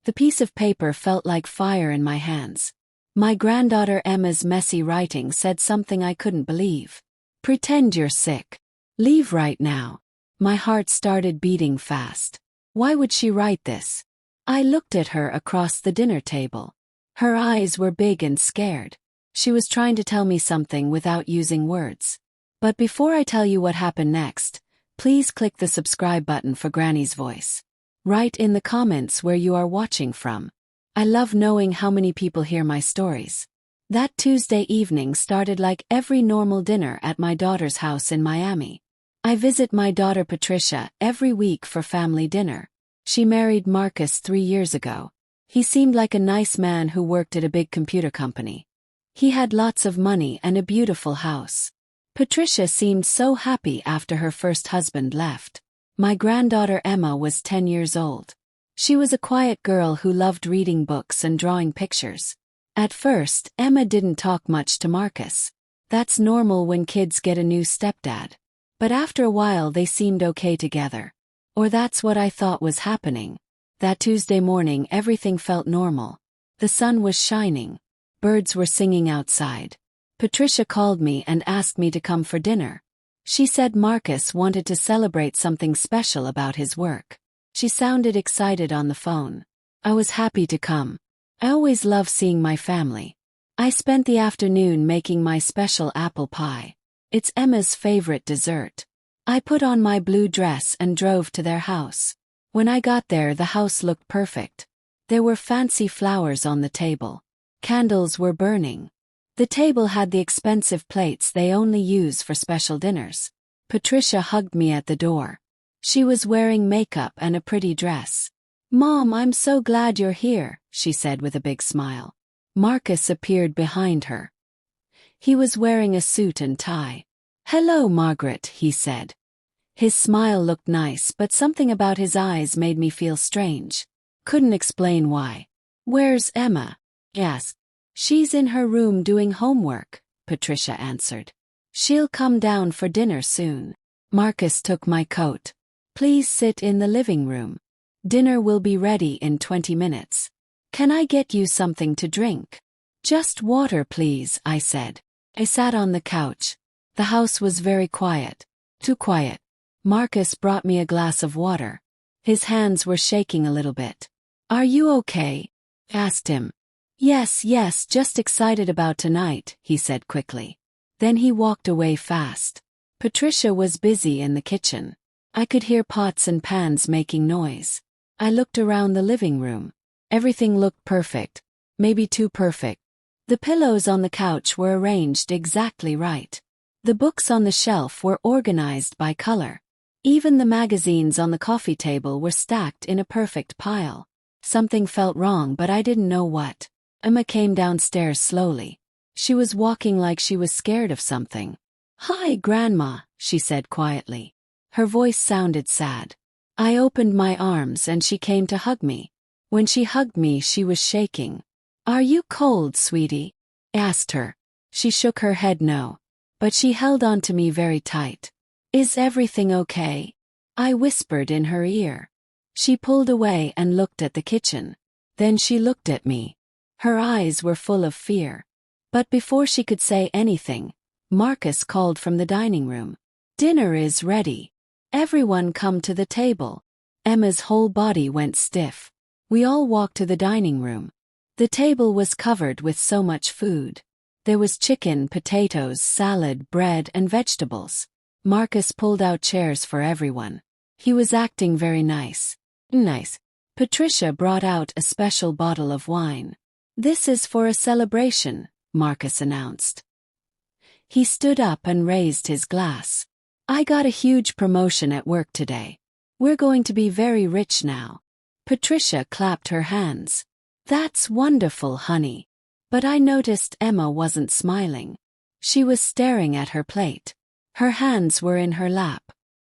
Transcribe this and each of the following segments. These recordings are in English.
The piece of paper felt like fire in my hands. My granddaughter Emma's messy writing said something I couldn't believe. Pretend you're sick. Leave right now. My heart started beating fast. Why would she write this? I looked at her across the dinner table. Her eyes were big and scared. She was trying to tell me something without using words. But before I tell you what happened next, please click the subscribe button for Granny's voice. Write in the comments where you are watching from. I love knowing how many people hear my stories. That Tuesday evening started like every normal dinner at my daughter's house in Miami. I visit my daughter Patricia every week for family dinner. She married Marcus 3 years ago. He seemed like a nice man who worked at a big computer company. He had lots of money and a beautiful house. Patricia seemed so happy after her first husband left. My granddaughter Emma was 10 years old. She was a quiet girl who loved reading books and drawing pictures. At first, Emma didn't talk much to Marcus. That's normal when kids get a new stepdad. But after a while they seemed okay together. Or that's what I thought was happening. That Tuesday morning everything felt normal. The sun was shining. Birds were singing outside. Patricia called me and asked me to come for dinner. She said Marcus wanted to celebrate something special about his work. She sounded excited on the phone. I was happy to come. I always love seeing my family. I spent the afternoon making my special apple pie. It's Emma's favorite dessert. I put on my blue dress and drove to their house. When I got there, the house looked perfect. There were fancy flowers on the table. Candles were burning. The table had the expensive plates they only use for special dinners. Patricia hugged me at the door. She was wearing makeup and a pretty dress. "Mom, I'm so glad you're here," she said with a big smile. Marcus appeared behind her. He was wearing a suit and tie. "Hello, Margaret," he said. His smile looked nice, but something about his eyes made me feel strange. Couldn't explain why. "Where's Emma?" I asked. "She's in her room doing homework," Patricia answered. "She'll come down for dinner soon." Marcus took my coat. "Please sit in the living room. Dinner will be ready in 20 minutes. Can I get you something to drink?" "Just water, please," I said. I sat on the couch. The house was very quiet. Too quiet. Marcus brought me a glass of water. His hands were shaking a little bit. "Are you okay?" I asked him. Yes, just excited about tonight," he said quickly. Then he walked away fast. Patricia was busy in the kitchen. I could hear pots and pans making noise. I looked around the living room. Everything looked perfect. Maybe too perfect. The pillows on the couch were arranged exactly right. The books on the shelf were organized by color. Even the magazines on the coffee table were stacked in a perfect pile. Something felt wrong, but I didn't know what. Emma came downstairs slowly. She was walking like she was scared of something. "Hi, Grandma," she said quietly. Her voice sounded sad. I opened my arms and she came to hug me. When she hugged me, she was shaking. "Are you cold, sweetie?" I asked her. She shook her head no. But she held on to me very tight. "Is everything okay?" I whispered in her ear. She pulled away and looked at the kitchen. Then she looked at me. Her eyes were full of fear. But before she could say anything, Marcus called from the dining room. "Dinner is ready. Everyone come to the table." Emma's whole body went stiff. We all walked to the dining room. The table was covered with so much food. There was chicken, potatoes, salad, bread, and vegetables. Marcus pulled out chairs for everyone. He was acting very nice. Patricia brought out a special bottle of wine. "This is for a celebration," Marcus announced. He stood up and raised his glass. "I got a huge promotion at work today. We're going to be very rich now." Patricia clapped her hands. "That's wonderful, honey." But I noticed Emma wasn't smiling. She was staring at her plate. Her hands were in her lap.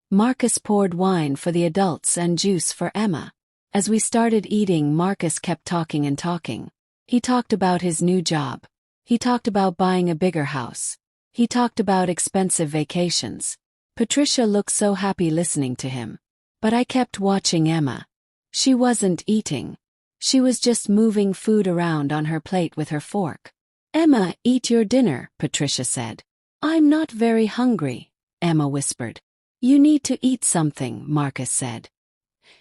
Marcus poured wine for the adults and juice for Emma. As we started eating, Marcus kept talking and talking. He talked about his new job. He talked about buying a bigger house. He talked about expensive vacations. Patricia looked so happy listening to him. But I kept watching Emma. She wasn't eating. She was just moving food around on her plate with her fork. "Emma, eat your dinner," Patricia said. "I'm not very hungry," Emma whispered. "You need to eat something," Marcus said.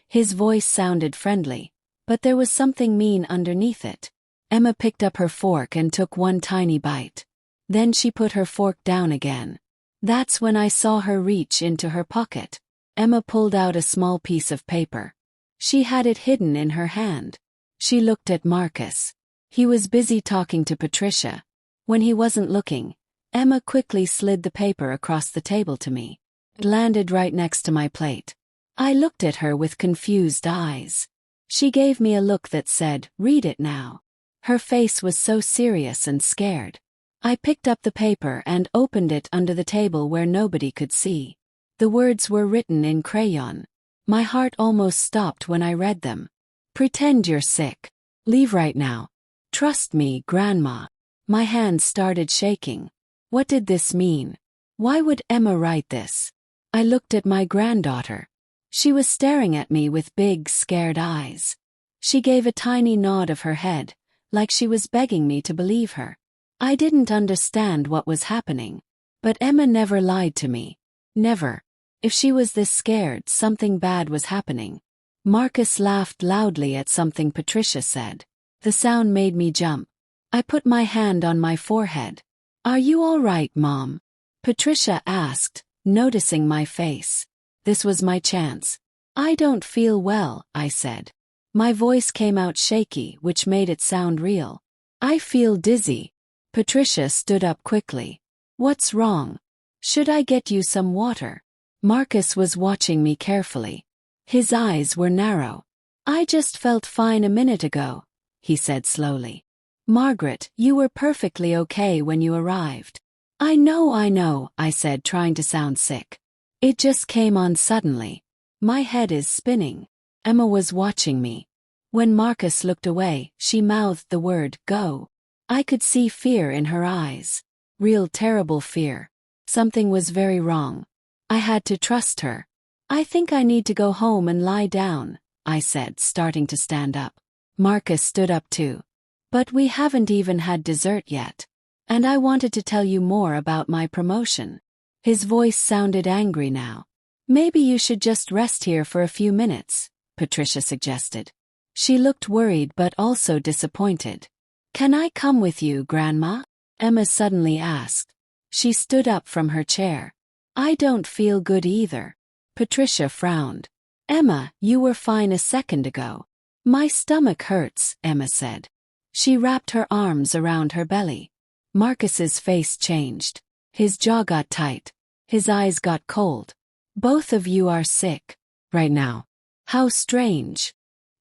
His voice sounded friendly, but there was something mean underneath it. Emma picked up her fork and took one tiny bite. Then she put her fork down again. That's when I saw her reach into her pocket. Emma pulled out a small piece of paper. She had it hidden in her hand. She looked at Marcus. He was busy talking to Patricia. When he wasn't looking, Emma quickly slid the paper across the table to me. It landed right next to my plate. I looked at her with confused eyes. She gave me a look that said, "Read it now." Her face was so serious and scared. I picked up the paper and opened it under the table where nobody could see. The words were written in crayon. My heart almost stopped when I read them. "Pretend you're sick. Leave right now. Trust me, Grandma." My hands started shaking. What did this mean? Why would Emma write this? I looked at my granddaughter. She was staring at me with big, scared eyes. She gave a tiny nod of her head, like she was begging me to believe her. I didn't understand what was happening. But Emma never lied to me. Never. If she was this scared, something bad was happening. Marcus laughed loudly at something Patricia said. The sound made me jump. I put my hand on my forehead. "Are you all right, Mom?" Patricia asked, noticing my face. This was my chance. "I don't feel well," I said. My voice came out shaky, which made it sound real. "I feel dizzy." Patricia stood up quickly. "What's wrong? Should I get you some water?" Marcus was watching me carefully. His eyes were narrow. "I just felt fine a minute ago," he said slowly. "Margaret, you were perfectly okay when you arrived." I know, I said, trying to sound sick. "It just came on suddenly. My head is spinning." Emma was watching me. When Marcus looked away, she mouthed the word, "Go." I could see fear in her eyes. Real terrible fear. Something was very wrong. I had to trust her. "I think I need to go home and lie down," I said, starting to stand up. Marcus stood up too. "But we haven't even had dessert yet. And I wanted to tell you more about my promotion." His voice sounded angry now. "Maybe you should just rest here for a few minutes," Patricia suggested. She looked worried but also disappointed. "Can I come with you, Grandma?" Emma suddenly asked. She stood up from her chair. "I don't feel good either." Patricia frowned. "Emma, you were fine a second ago." "My stomach hurts," Emma said. She wrapped her arms around her belly. Marcus's face changed. His jaw got tight. His eyes got cold. "Both of you are sick. Right now. How strange."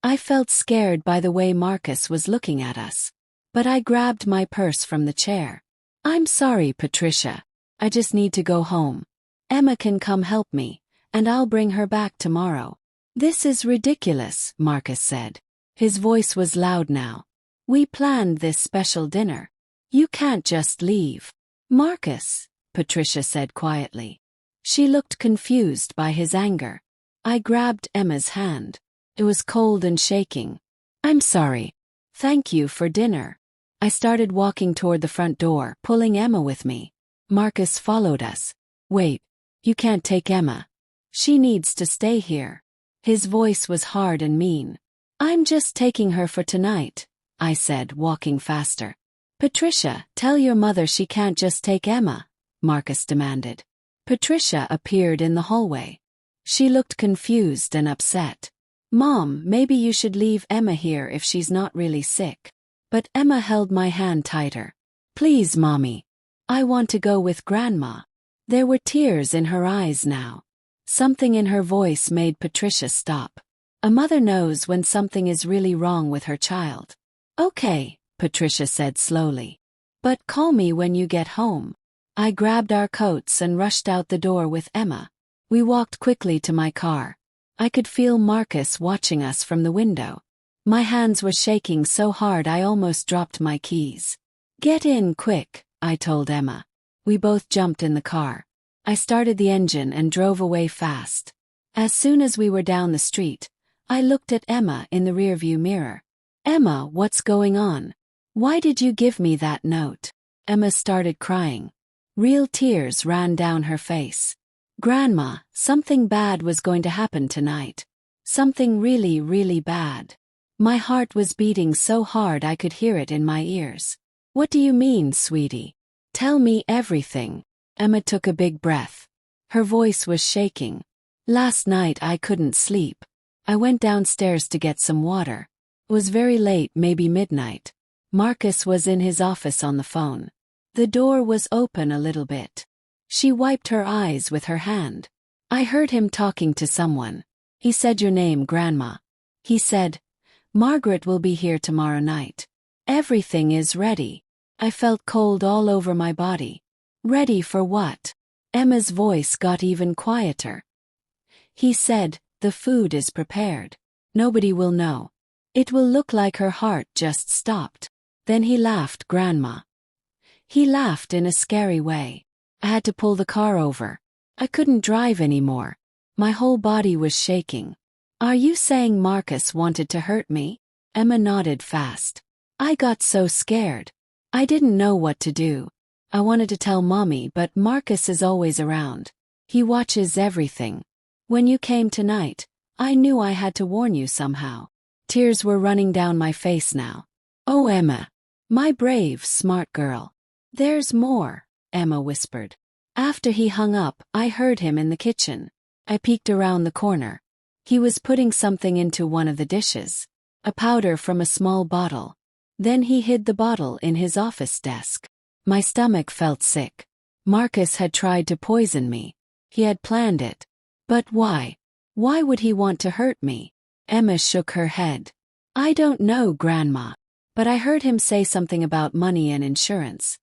I felt scared by the way Marcus was looking at us. But I grabbed my purse from the chair. "I'm sorry, Patricia. I just need to go home. Emma can come help me, and I'll bring her back tomorrow." "This is ridiculous," Marcus said. His voice was loud now. "We planned this special dinner. You can't just leave." "Marcus," Patricia said quietly. She looked confused by his anger. I grabbed Emma's hand. It was cold and shaking. "I'm sorry. Thank you for dinner." I started walking toward the front door, pulling Emma with me. Marcus followed us. "Wait, you can't take Emma. She needs to stay here." His voice was hard and mean. "I'm just taking her for tonight," I said, walking faster. "Patricia, tell your mother she can't just take Emma," Marcus demanded. Patricia appeared in the hallway. She looked confused and upset. "Mom, maybe you should leave Emma here if she's not really sick." But Emma held my hand tighter. "Please, Mommy. I want to go with Grandma." There were tears in her eyes now. Something in her voice made Patricia stop. A mother knows when something is really wrong with her child. "Okay," Patricia said slowly. "But call me when you get home." I grabbed our coats and rushed out the door with Emma. We walked quickly to my car. I could feel Marcus watching us from the window. My hands were shaking so hard I almost dropped my keys. "Get in quick," I told Emma. We both jumped in the car. I started the engine and drove away fast. As soon as we were down the street, I looked at Emma in the rearview mirror. Emma, what's going on? Why did you give me that note? Emma started crying. Real tears ran down her face. Grandma, something bad was going to happen tonight. Something really, really bad. My heart was beating so hard I could hear it in my ears. What do you mean, sweetie? Tell me everything. Emma took a big breath. Her voice was shaking. Last night I couldn't sleep. I went downstairs to get some water. It was very late, maybe midnight. Marcus was in his office on the phone. The door was open a little bit. She wiped her eyes with her hand. I heard him talking to someone. He said your name, Grandma. He said, Margaret will be here tomorrow night. Everything is ready. I felt cold all over my body. Ready for what? Emma's voice got even quieter. He said, the food is prepared. Nobody will know. It will look like her heart just stopped. Then he laughed, Grandma. He laughed in a scary way. I had to pull the car over. I couldn't drive anymore. My whole body was shaking. Are you saying Marcus wanted to hurt me? Emma nodded fast. I got so scared. I didn't know what to do. I wanted to tell Mommy, but Marcus is always around. He watches everything. When you came tonight, I knew I had to warn you somehow. Tears were running down my face now. Oh, Emma. My brave, smart girl. There's more, Emma whispered. After he hung up, I heard him in the kitchen. I peeked around the corner. He was putting something into one of the dishes. A powder from a small bottle. Then he hid the bottle in his office desk. My stomach felt sick. Marcus had tried to poison me. He had planned it. But why? Why would he want to hurt me? Emma shook her head. I don't know, Grandma. But I heard him say something about money and insurance.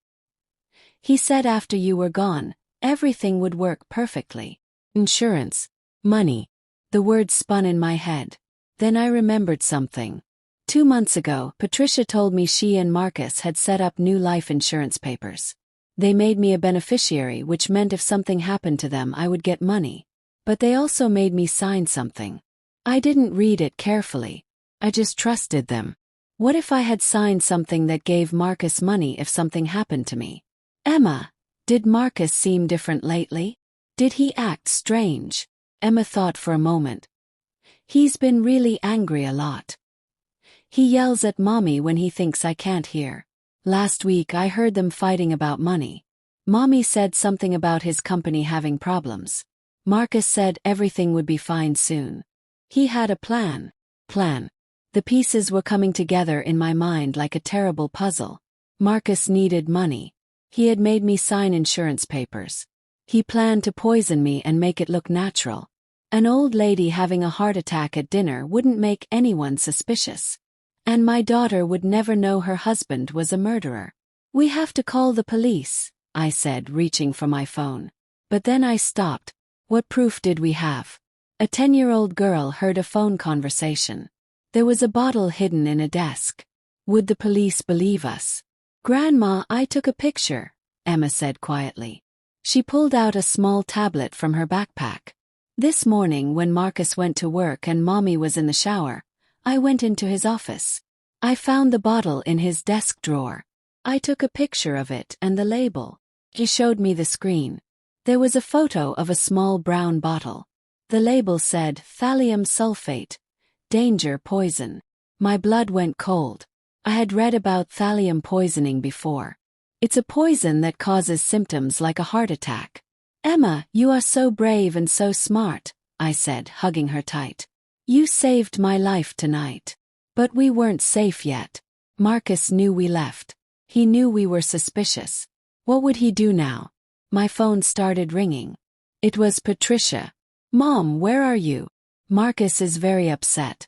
He said after you were gone, everything would work perfectly. Insurance. Money. The words spun in my head. Then I remembered something. 2 months ago, Patricia told me she and Marcus had set up new life insurance papers. They made me a beneficiary, which meant if something happened to them I would get money. But they also made me sign something. I didn't read it carefully. I just trusted them. What if I had signed something that gave Marcus money if something happened to me? Emma, did Marcus seem different lately? Did he act strange? Emma thought for a moment. He's been really angry a lot. He yells at Mommy when he thinks I can't hear. Last week I heard them fighting about money. Mommy said something about his company having problems. Marcus said everything would be fine soon. He had a plan. The pieces were coming together in my mind like a terrible puzzle. Marcus needed money. He had made me sign insurance papers. He planned to poison me and make it look natural. An old lady having a heart attack at dinner wouldn't make anyone suspicious. And my daughter would never know her husband was a murderer. We have to call the police, I said, reaching for my phone. But then I stopped. What proof did we have? A 10-year-old girl heard a phone conversation. There was a bottle hidden in a desk. Would the police believe us? Grandma, I took a picture, Emma said quietly. She pulled out a small tablet from her backpack. This morning when Marcus went to work and Mommy was in the shower, I went into his office. I found the bottle in his desk drawer. I took a picture of it and the label. He showed me the screen. There was a photo of a small brown bottle. The label said, thallium sulfate. Danger, poison. My blood went cold. I had read about thallium poisoning before. It's a poison that causes symptoms like a heart attack. Emma, you are so brave and so smart, I said, hugging her tight. You saved my life tonight. But we weren't safe yet. Marcus knew we left. He knew we were suspicious. What would he do now? My phone started ringing. It was Patricia. Mom, where are you? Marcus is very upset.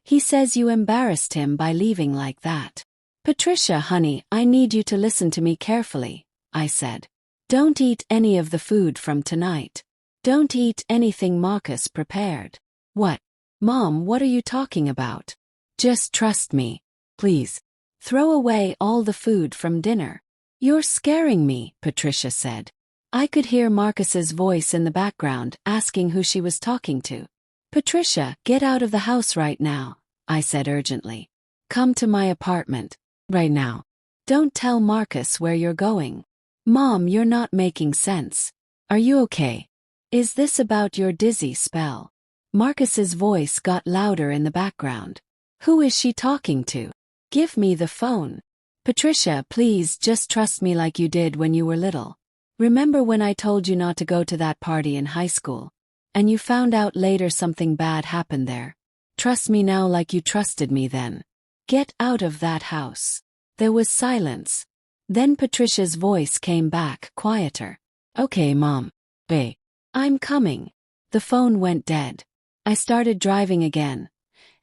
He says you embarrassed him by leaving like that. Patricia, honey, I need you to listen to me carefully, I said. Don't eat any of the food from tonight. Don't eat anything Marcus prepared. What? Mom, what are you talking about? Just trust me. Please. Throw away all the food from dinner. You're scaring me, Patricia said. I could hear Marcus's voice in the background asking who she was talking to. Patricia, get out of the house right now, I said urgently. Come to my apartment. Right now. Don't tell Marcus where you're going. Mom, you're not making sense. Are you okay? Is this about your dizzy spell? Marcus's voice got louder in the background. Who is she talking to? Give me the phone. Patricia, please just trust me like you did when you were little. Remember when I told you not to go to that party in high school? And you found out later something bad happened there. Trust me now like you trusted me then. Get out of that house. There was silence. Then Patricia's voice came back, quieter. Okay, Mom. Bae. I'm coming. The phone went dead. I started driving again,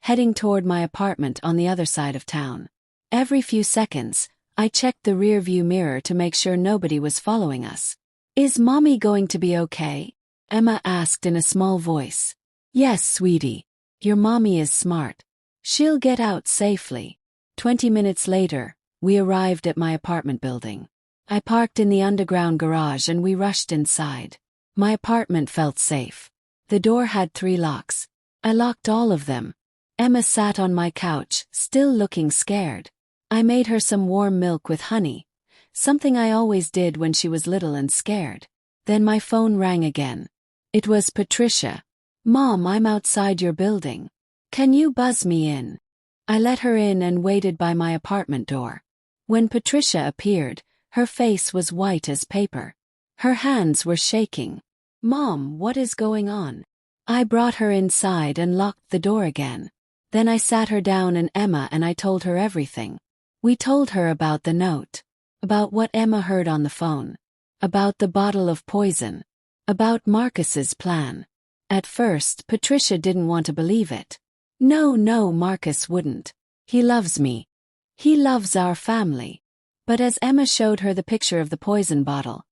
heading toward my apartment on the other side of town. Every few seconds, I checked the rearview mirror to make sure nobody was following us. Is Mommy going to be okay? Emma asked in a small voice. Yes, sweetie. Your mommy is smart. She'll get out safely. 20 minutes later, we arrived at my apartment building. I parked in the underground garage and we rushed inside. My apartment felt safe. The door had 3 locks. I locked all of them. Emma sat on my couch, still looking scared. I made her some warm milk with honey, something I always did when she was little and scared. Then my phone rang again. It was Patricia. Mom, I'm outside your building. Can you buzz me in? I let her in and waited by my apartment door. When Patricia appeared, her face was white as paper. Her hands were shaking. Mom, what is going on? I brought her inside and locked the door again. Then I sat her down and Emma and I told her everything. We told her about the note, about what Emma heard on the phone, about the bottle of poison, about Marcus's plan. At first, Patricia didn't want to believe it. No, Marcus wouldn't. He loves me. He loves our family. But as Emma showed her the picture of the poison bottle,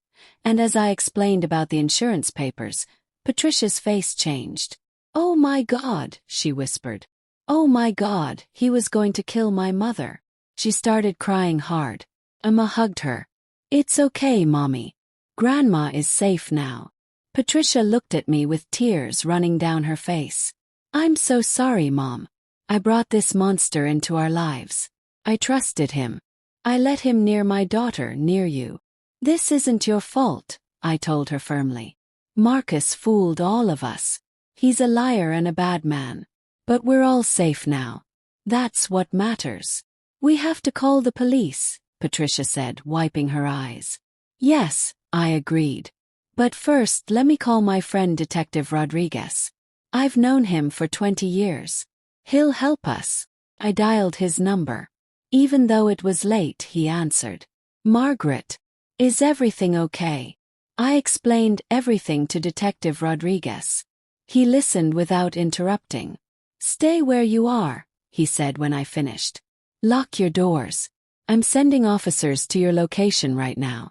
and as I explained about the insurance papers, Patricia's face changed. Oh my God, she whispered. Oh my God, he was going to kill my mother. She started crying hard. Emma hugged her. It's okay, Mommy. Grandma is safe now. Patricia looked at me with tears running down her face. I'm so sorry, Mom. I brought this monster into our lives. I trusted him. I let him near my daughter, near you. This isn't your fault, I told her firmly. Marcus fooled all of us. He's a liar and a bad man. But we're all safe now. That's what matters. We have to call the police, Patricia said, wiping her eyes. Yes, I agreed. But first let me call my friend Detective Rodriguez. I've known him for 20 years. He'll help us. I dialed his number. Even though it was late, he answered. Margaret, is everything okay? I explained everything to Detective Rodriguez. He listened without interrupting. Stay where you are, he said when I finished. Lock your doors. I'm sending officers to your location right now.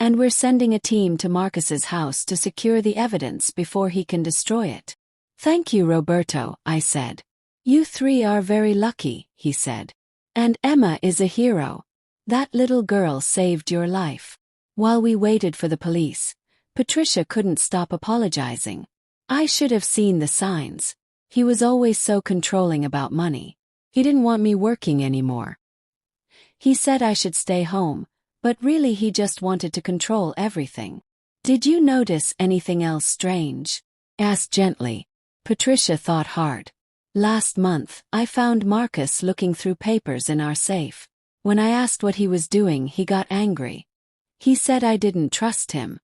And we're sending a team to Marcus's house to secure the evidence before he can destroy it. Thank you, Roberto, I said. You 3 are very lucky, he said. And Emma is a hero. That little girl saved your life. While we waited for the police, Patricia couldn't stop apologizing. I should have seen the signs. He was always so controlling about money. He didn't want me working anymore. He said I should stay home, but really he just wanted to control everything. Did you notice anything else strange? Asked gently. Patricia thought hard. Last month, I found Marcus looking through papers in our safe. When I asked what he was doing, he got angry. He said I didn't trust him.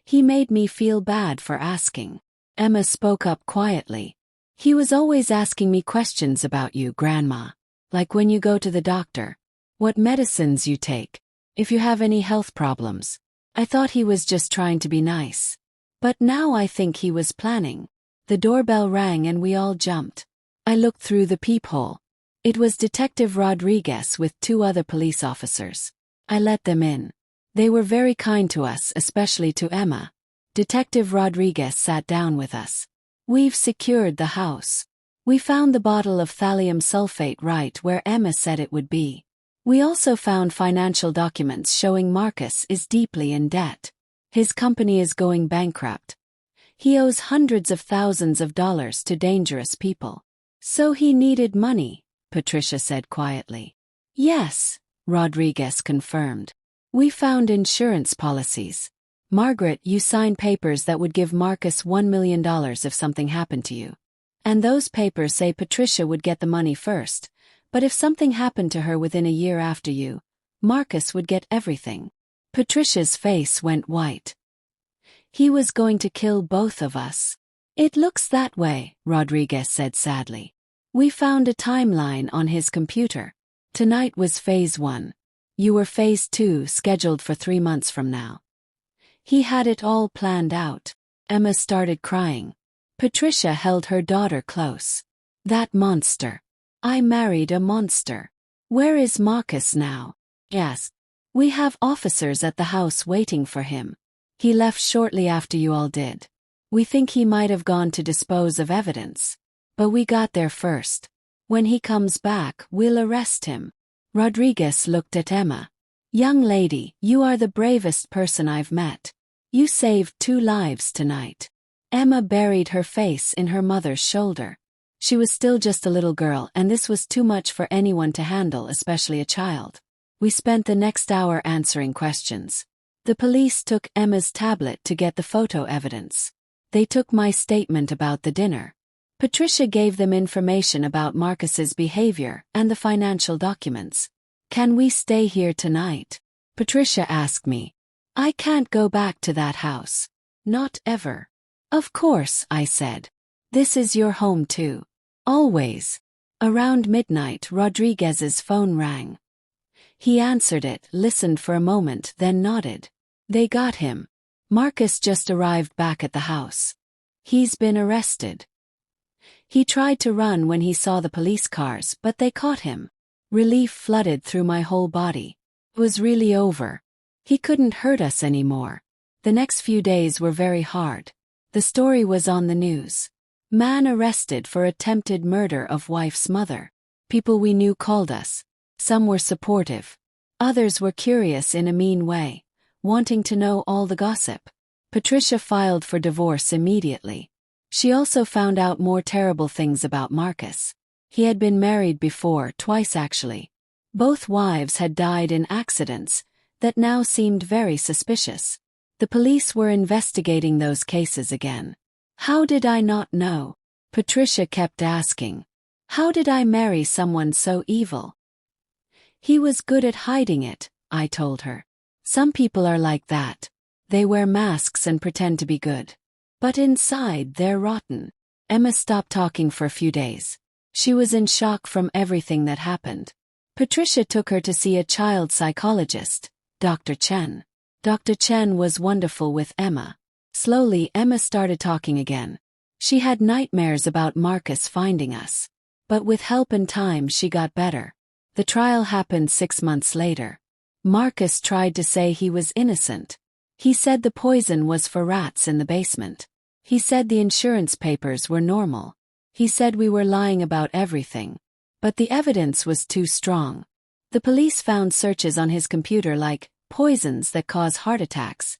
He made me feel bad for asking. Emma spoke up quietly. He was always asking me questions about you, Grandma. Like when you go to the doctor. What medicines you take. If you have any health problems. I thought he was just trying to be nice. But now I think he was planning. The doorbell rang and we all jumped. I looked through the peephole. It was Detective Rodriguez with 2 other police officers. I let them in. They were very kind to us, especially to Emma. Detective Rodriguez sat down with us. We've secured the house. We found the bottle of thallium sulfate right where Emma said it would be. We also found financial documents showing Marcus is deeply in debt. His company is going bankrupt. He owes hundreds of thousands of dollars to dangerous people. So he needed money, Patricia said quietly. Yes, Rodriguez confirmed. We found insurance policies. Margaret, you signed papers that would give Marcus $1 million if something happened to you. And those papers say Patricia would get the money first, but if something happened to her within a year after you, Marcus would get everything. Patricia's face went white. He was going to kill both of us. It looks that way, Rodriguez said sadly. We found a timeline on his computer. Tonight was phase 1. You were phase 2, scheduled for 3 months from now. He had it all planned out. Emma started crying. Patricia held her daughter close. That monster. I married a monster. Where is Marcus now? Yes. We have officers at the house waiting for him. He left shortly after you all did. We think he might have gone to dispose of evidence. But we got there first. When he comes back, we'll arrest him. Rodriguez looked at Emma. Young lady, you are the bravest person I've met. You saved 2 lives tonight. Emma buried her face in her mother's shoulder. She was still just a little girl, and this was too much for anyone to handle, especially a child. We spent the next hour answering questions. The police took Emma's tablet to get the photo evidence. They took my statement about the dinner. Patricia gave them information about Marcus's behavior and the financial documents. Can we stay here tonight? Patricia asked me. I can't go back to that house. Not ever. Of course, I said. This is your home too. Always. Around midnight, Rodriguez's phone rang. He answered it, listened for a moment, then nodded. They got him. Marcus just arrived back at the house. He's been arrested. He tried to run when he saw the police cars, but they caught him. Relief flooded through my whole body. It was really over. He couldn't hurt us anymore. The next few days were very hard. The story was on the news. Man arrested for attempted murder of wife's mother. People we knew called us. Some were supportive. Others were curious in a mean way, wanting to know all the gossip. Patricia filed for divorce immediately. She also found out more terrible things about Marcus. He had been married before, twice actually. Both wives had died in accidents that now seemed very suspicious. The police were investigating those cases again. How did I not know? Patricia kept asking. How did I marry someone so evil? He was good at hiding it, I told her. Some people are like that. They wear masks and pretend to be good. But inside they're rotten. Emma stopped talking for a few days. She was in shock from everything that happened. Patricia took her to see a child psychologist, Dr. Chen. Dr. Chen was wonderful with Emma. Slowly, Emma started talking again. She had nightmares about Marcus finding us. But with help and time, she got better. The trial happened 6 months later. Marcus tried to say he was innocent. He said the poison was for rats in the basement. He said the insurance papers were normal. He said we were lying about everything. But the evidence was too strong. The police found searches on his computer like poisons that cause heart attacks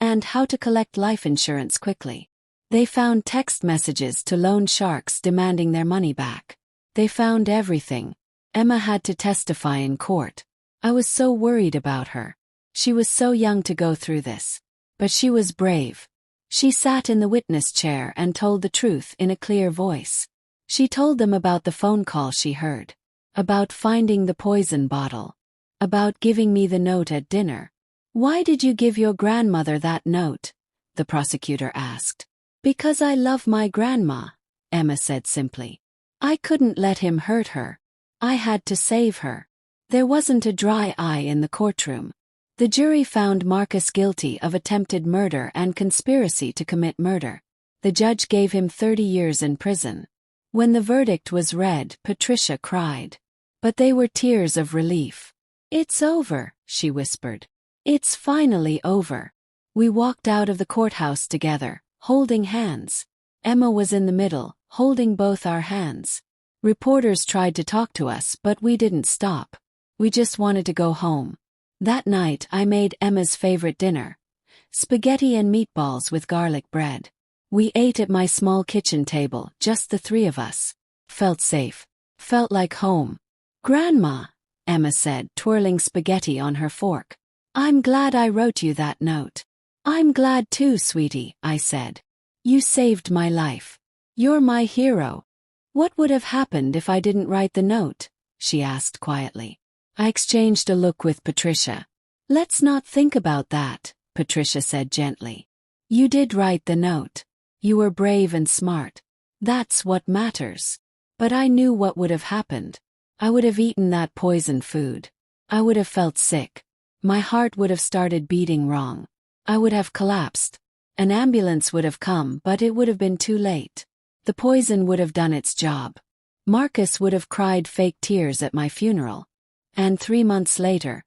and how to collect life insurance quickly. They found text messages to loan sharks demanding their money back. They found everything. Emma had to testify in court. I was so worried about her. She was so young to go through this. But she was brave. She sat in the witness chair and told the truth in a clear voice. She told them about the phone call she heard. About finding the poison bottle. About giving me the note at dinner. Why did you give your grandmother that note? The prosecutor asked. Because I love my grandma, Emma said simply. I couldn't let him hurt her. I had to save her. There wasn't a dry eye in the courtroom. The jury found Marcus guilty of attempted murder and conspiracy to commit murder. The judge gave him 30 years in prison. When the verdict was read, Patricia cried. But they were tears of relief. It's over, she whispered. It's finally over. We walked out of the courthouse together, holding hands. Emma was in the middle, holding both our hands. Reporters tried to talk to us, but we didn't stop. We just wanted to go home. That night I made Emma's favorite dinner. Spaghetti and meatballs with garlic bread. We ate at my small kitchen table, just the 3 of us. Felt safe. Felt like home. Grandma, Emma said, twirling spaghetti on her fork. I'm glad I wrote you that note. I'm glad too, sweetie, I said. You saved my life. You're my hero. What would have happened if I didn't write the note? She asked quietly. I exchanged a look with Patricia. Let's not think about that, Patricia said gently. You did write the note. You were brave and smart. That's what matters. But I knew what would have happened. I would have eaten that poisoned food. I would have felt sick. My heart would have started beating wrong. I would have collapsed. An ambulance would have come, but it would have been too late. The poison would have done its job. Marcus would have cried fake tears at my funeral. And 3 months later,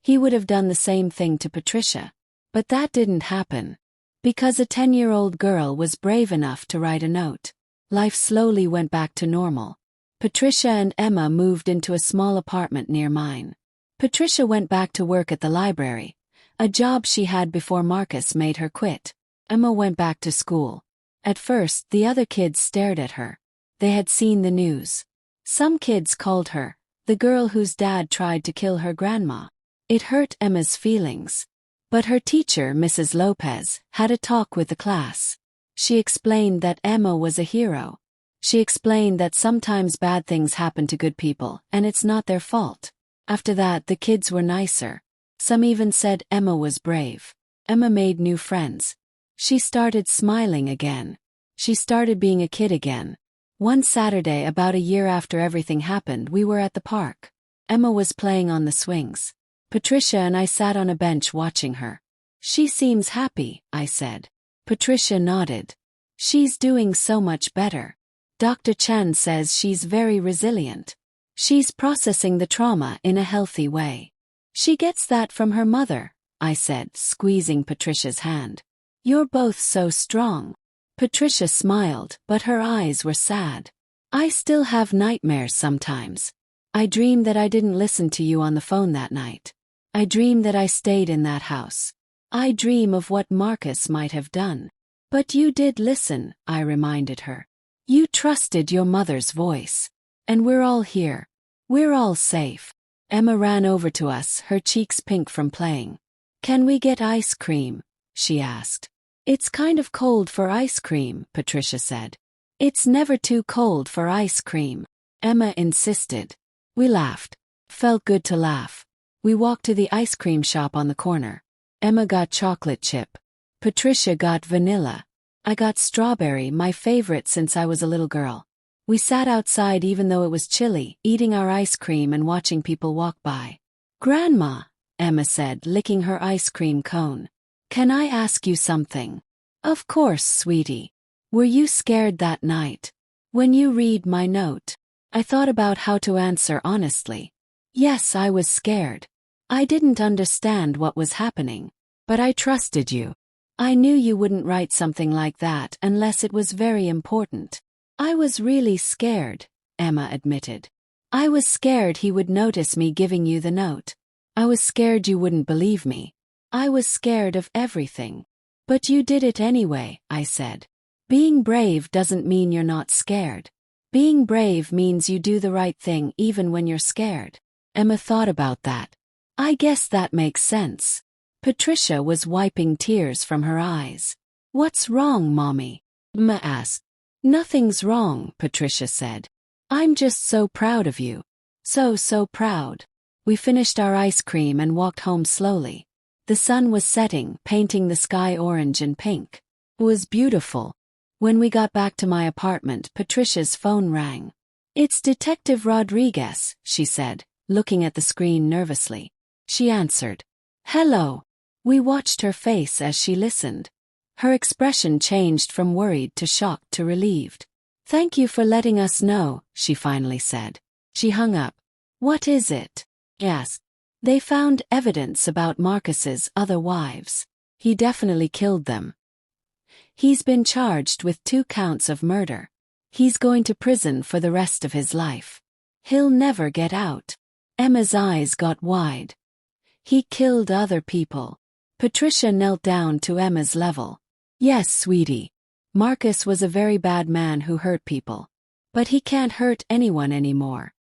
he would have done the same thing to Patricia. But that didn't happen. Because a 10-year-old girl was brave enough to write a note. Life slowly went back to normal. Patricia and Emma moved into a small apartment near mine. Patricia went back to work at the library, a job she had before Marcus made her quit. Emma went back to school. At first, the other kids stared at her. They had seen the news. Some kids called her the girl whose dad tried to kill her grandma. It hurt Emma's feelings. But her teacher, Mrs. Lopez, had a talk with the class. She explained that Emma was a hero. She explained that sometimes bad things happen to good people, and it's not their fault. After that, the kids were nicer. Some even said Emma was brave. Emma made new friends. She started smiling again. She started being a kid again. One Saturday, about a year after everything happened, we were at the park. Emma was playing on the swings. Patricia and I sat on a bench watching her. She seems happy, I said. Patricia nodded. She's doing so much better. Dr. Chen says she's very resilient. She's processing the trauma in a healthy way. She gets that from her mother, I said, squeezing Patricia's hand. You're both so strong. Patricia smiled, but her eyes were sad. I still have nightmares sometimes. I dream that I didn't listen to you on the phone that night. I dream that I stayed in that house. I dream of what Marcus might have done. But you did listen, I reminded her. You trusted your mother's voice. And we're all here. We're all safe. Emma ran over to us, her cheeks pink from playing. Can we get ice cream? She asked. It's kind of cold for ice cream, Patricia said. It's never too cold for ice cream, Emma insisted. We laughed. Felt good to laugh. We walked to the ice cream shop on the corner. Emma got chocolate chip. Patricia got vanilla. I got strawberry, my favorite since I was a little girl. We sat outside even though it was chilly, eating our ice cream and watching people walk by. Grandma, Emma said, licking her ice cream cone. Can I ask you something? Of course, sweetie. Were you scared that night? When you read my note, I thought about how to answer honestly. Yes, I was scared. I didn't understand what was happening. But I trusted you. I knew you wouldn't write something like that unless it was very important. I was really scared, Emma admitted. I was scared he would notice me giving you the note. I was scared you wouldn't believe me. I was scared of everything. But you did it anyway, I said. Being brave doesn't mean you're not scared. Being brave means you do the right thing even when you're scared. Emma thought about that. I guess that makes sense. Patricia was wiping tears from her eyes. What's wrong, Mommy? Emma asked. Nothing's wrong, Patricia said. I'm just so proud of you. So proud. We finished our ice cream and walked home slowly. The sun was setting, painting the sky orange and pink. It was beautiful. When we got back to my apartment, Patricia's phone rang. It's Detective Rodriguez, she said, looking at the screen nervously. She answered. Hello. We watched her face as she listened. Her expression changed from worried to shocked to relieved. Thank you for letting us know, she finally said. She hung up. What is it? Yes. They found evidence about Marcus's other wives. He definitely killed them. He's been charged with 2 counts of murder. He's going to prison for the rest of his life. He'll never get out. Emma's eyes got wide. He killed other people. Patricia knelt down to Emma's level. Yes, sweetie. Marcus was a very bad man who hurt people. But he can't hurt anyone anymore.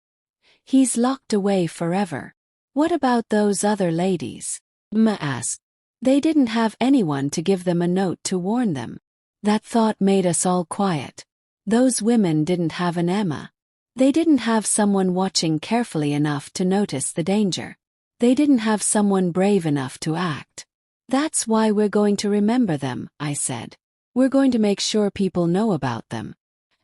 He's locked away forever. What about those other ladies? Emma asked. They didn't have anyone to give them a note to warn them. That thought made us all quiet. Those women didn't have an Emma. They didn't have someone watching carefully enough to notice the danger. They didn't have someone brave enough to act. That's why we're going to remember them, I said. We're going to make sure people know about them.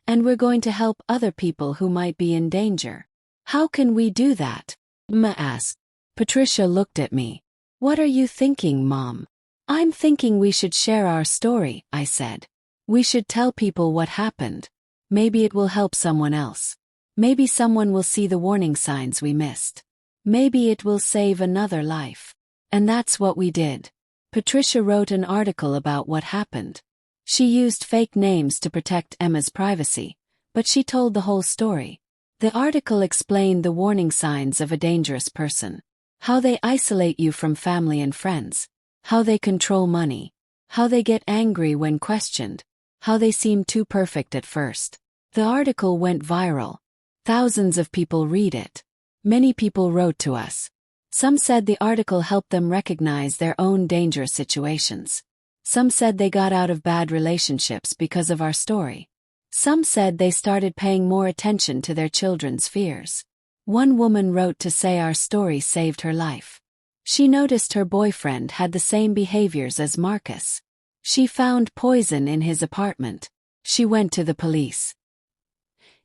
And we're going to help other people who might be in danger. How can we do that? Emma asked. Patricia looked at me. What are you thinking, Mom? I'm thinking we should share our story, I said. We should tell people what happened. Maybe it will help someone else. Maybe someone will see the warning signs we missed. Maybe it will save another life. And that's what we did. Patricia wrote an article about what happened. She used fake names to protect Emma's privacy, but she told the whole story. The article explained the warning signs of a dangerous person. How they isolate you from family and friends. How they control money. How they get angry when questioned. How they seem too perfect at first. The article went viral. Thousands of people read it. Many people wrote to us. Some said the article helped them recognize their own dangerous situations. Some said they got out of bad relationships because of our story. Some said they started paying more attention to their children's fears. One woman wrote to say our story saved her life. She noticed her boyfriend had the same behaviors as Marcus. She found poison in his apartment. She went to the police.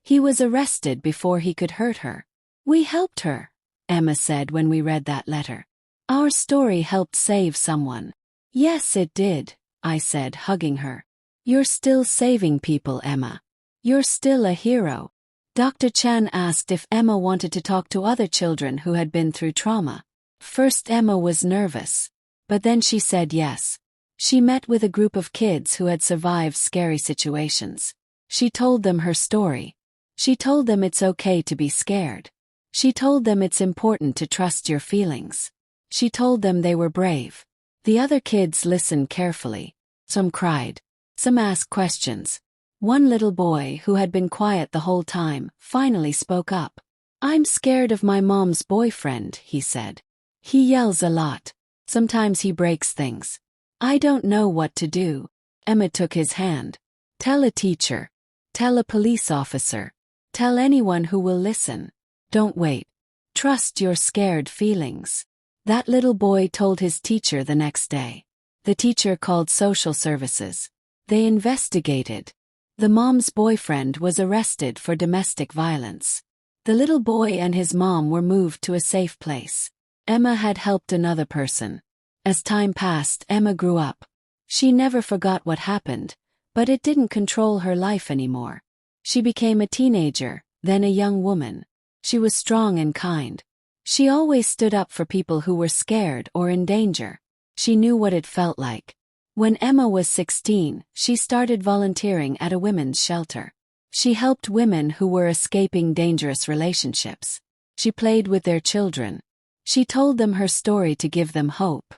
He was arrested before he could hurt her. We helped her, Emma said when we read that letter. Our story helped save someone. Yes, it did, I said, hugging her. You're still saving people, Emma. You're still a hero. Dr. Chan asked if Emma wanted to talk to other children who had been through trauma. First Emma was nervous, but then she said yes. She met with a group of kids who had survived scary situations. She told them her story. She told them it's okay to be scared. She told them it's important to trust your feelings. She told them they were brave. The other kids listened carefully. Some cried. Some asked questions. One little boy who had been quiet the whole time finally spoke up. I'm scared of my mom's boyfriend, he said. He yells a lot. Sometimes he breaks things. I don't know what to do. Emma took his hand. Tell a teacher. Tell a police officer. Tell anyone who will listen. Don't wait. Trust your scared feelings. That little boy told his teacher the next day. The teacher called social services. They investigated. The mom's boyfriend was arrested for domestic violence. The little boy and his mom were moved to a safe place. Emma had helped another person. As time passed, Emma grew up. She never forgot what happened, but it didn't control her life anymore. She became a teenager, then a young woman. She was strong and kind. She always stood up for people who were scared or in danger. She knew what it felt like. When Emma was 16, she started volunteering at a women's shelter. She helped women who were escaping dangerous relationships. She played with their children. She told them her story to give them hope.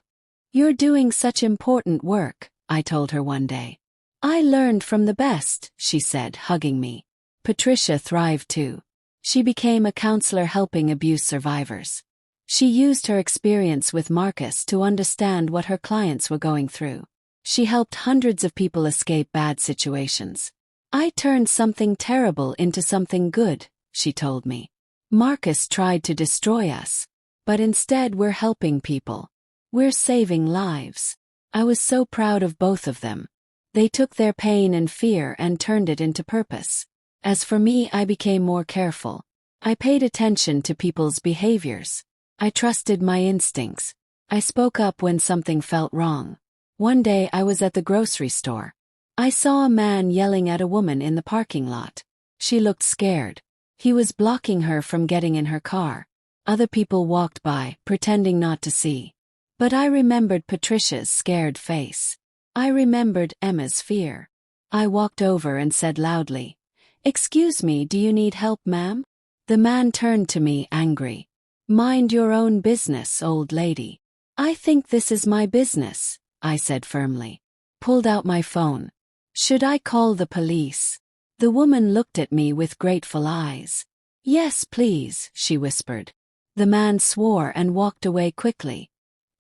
You're doing such important work, I told her one day. I learned from the best, she said, hugging me. Patricia thrived too. She became a counselor helping abuse survivors. She used her experience with Marcus to understand what her clients were going through. She helped hundreds of people escape bad situations. I turned something terrible into something good, she told me. Marcus tried to destroy us. But instead we're helping people. We're saving lives. I was so proud of both of them. They took their pain and fear and turned it into purpose. As for me, I became more careful. I paid attention to people's behaviors. I trusted my instincts. I spoke up when something felt wrong. One day I was at the grocery store. I saw a man yelling at a woman in the parking lot. She looked scared. He was blocking her from getting in her car. Other people walked by, pretending not to see. But I remembered Patricia's scared face. I remembered Emma's fear. I walked over and said loudly, "Excuse me, do you need help, ma'am?" The man turned to me angry. "Mind your own business, old lady." "I think this is my business," I said firmly. Pulled out my phone. "Should I call the police?" The woman looked at me with grateful eyes. Yes, please, she whispered. The man swore and walked away quickly.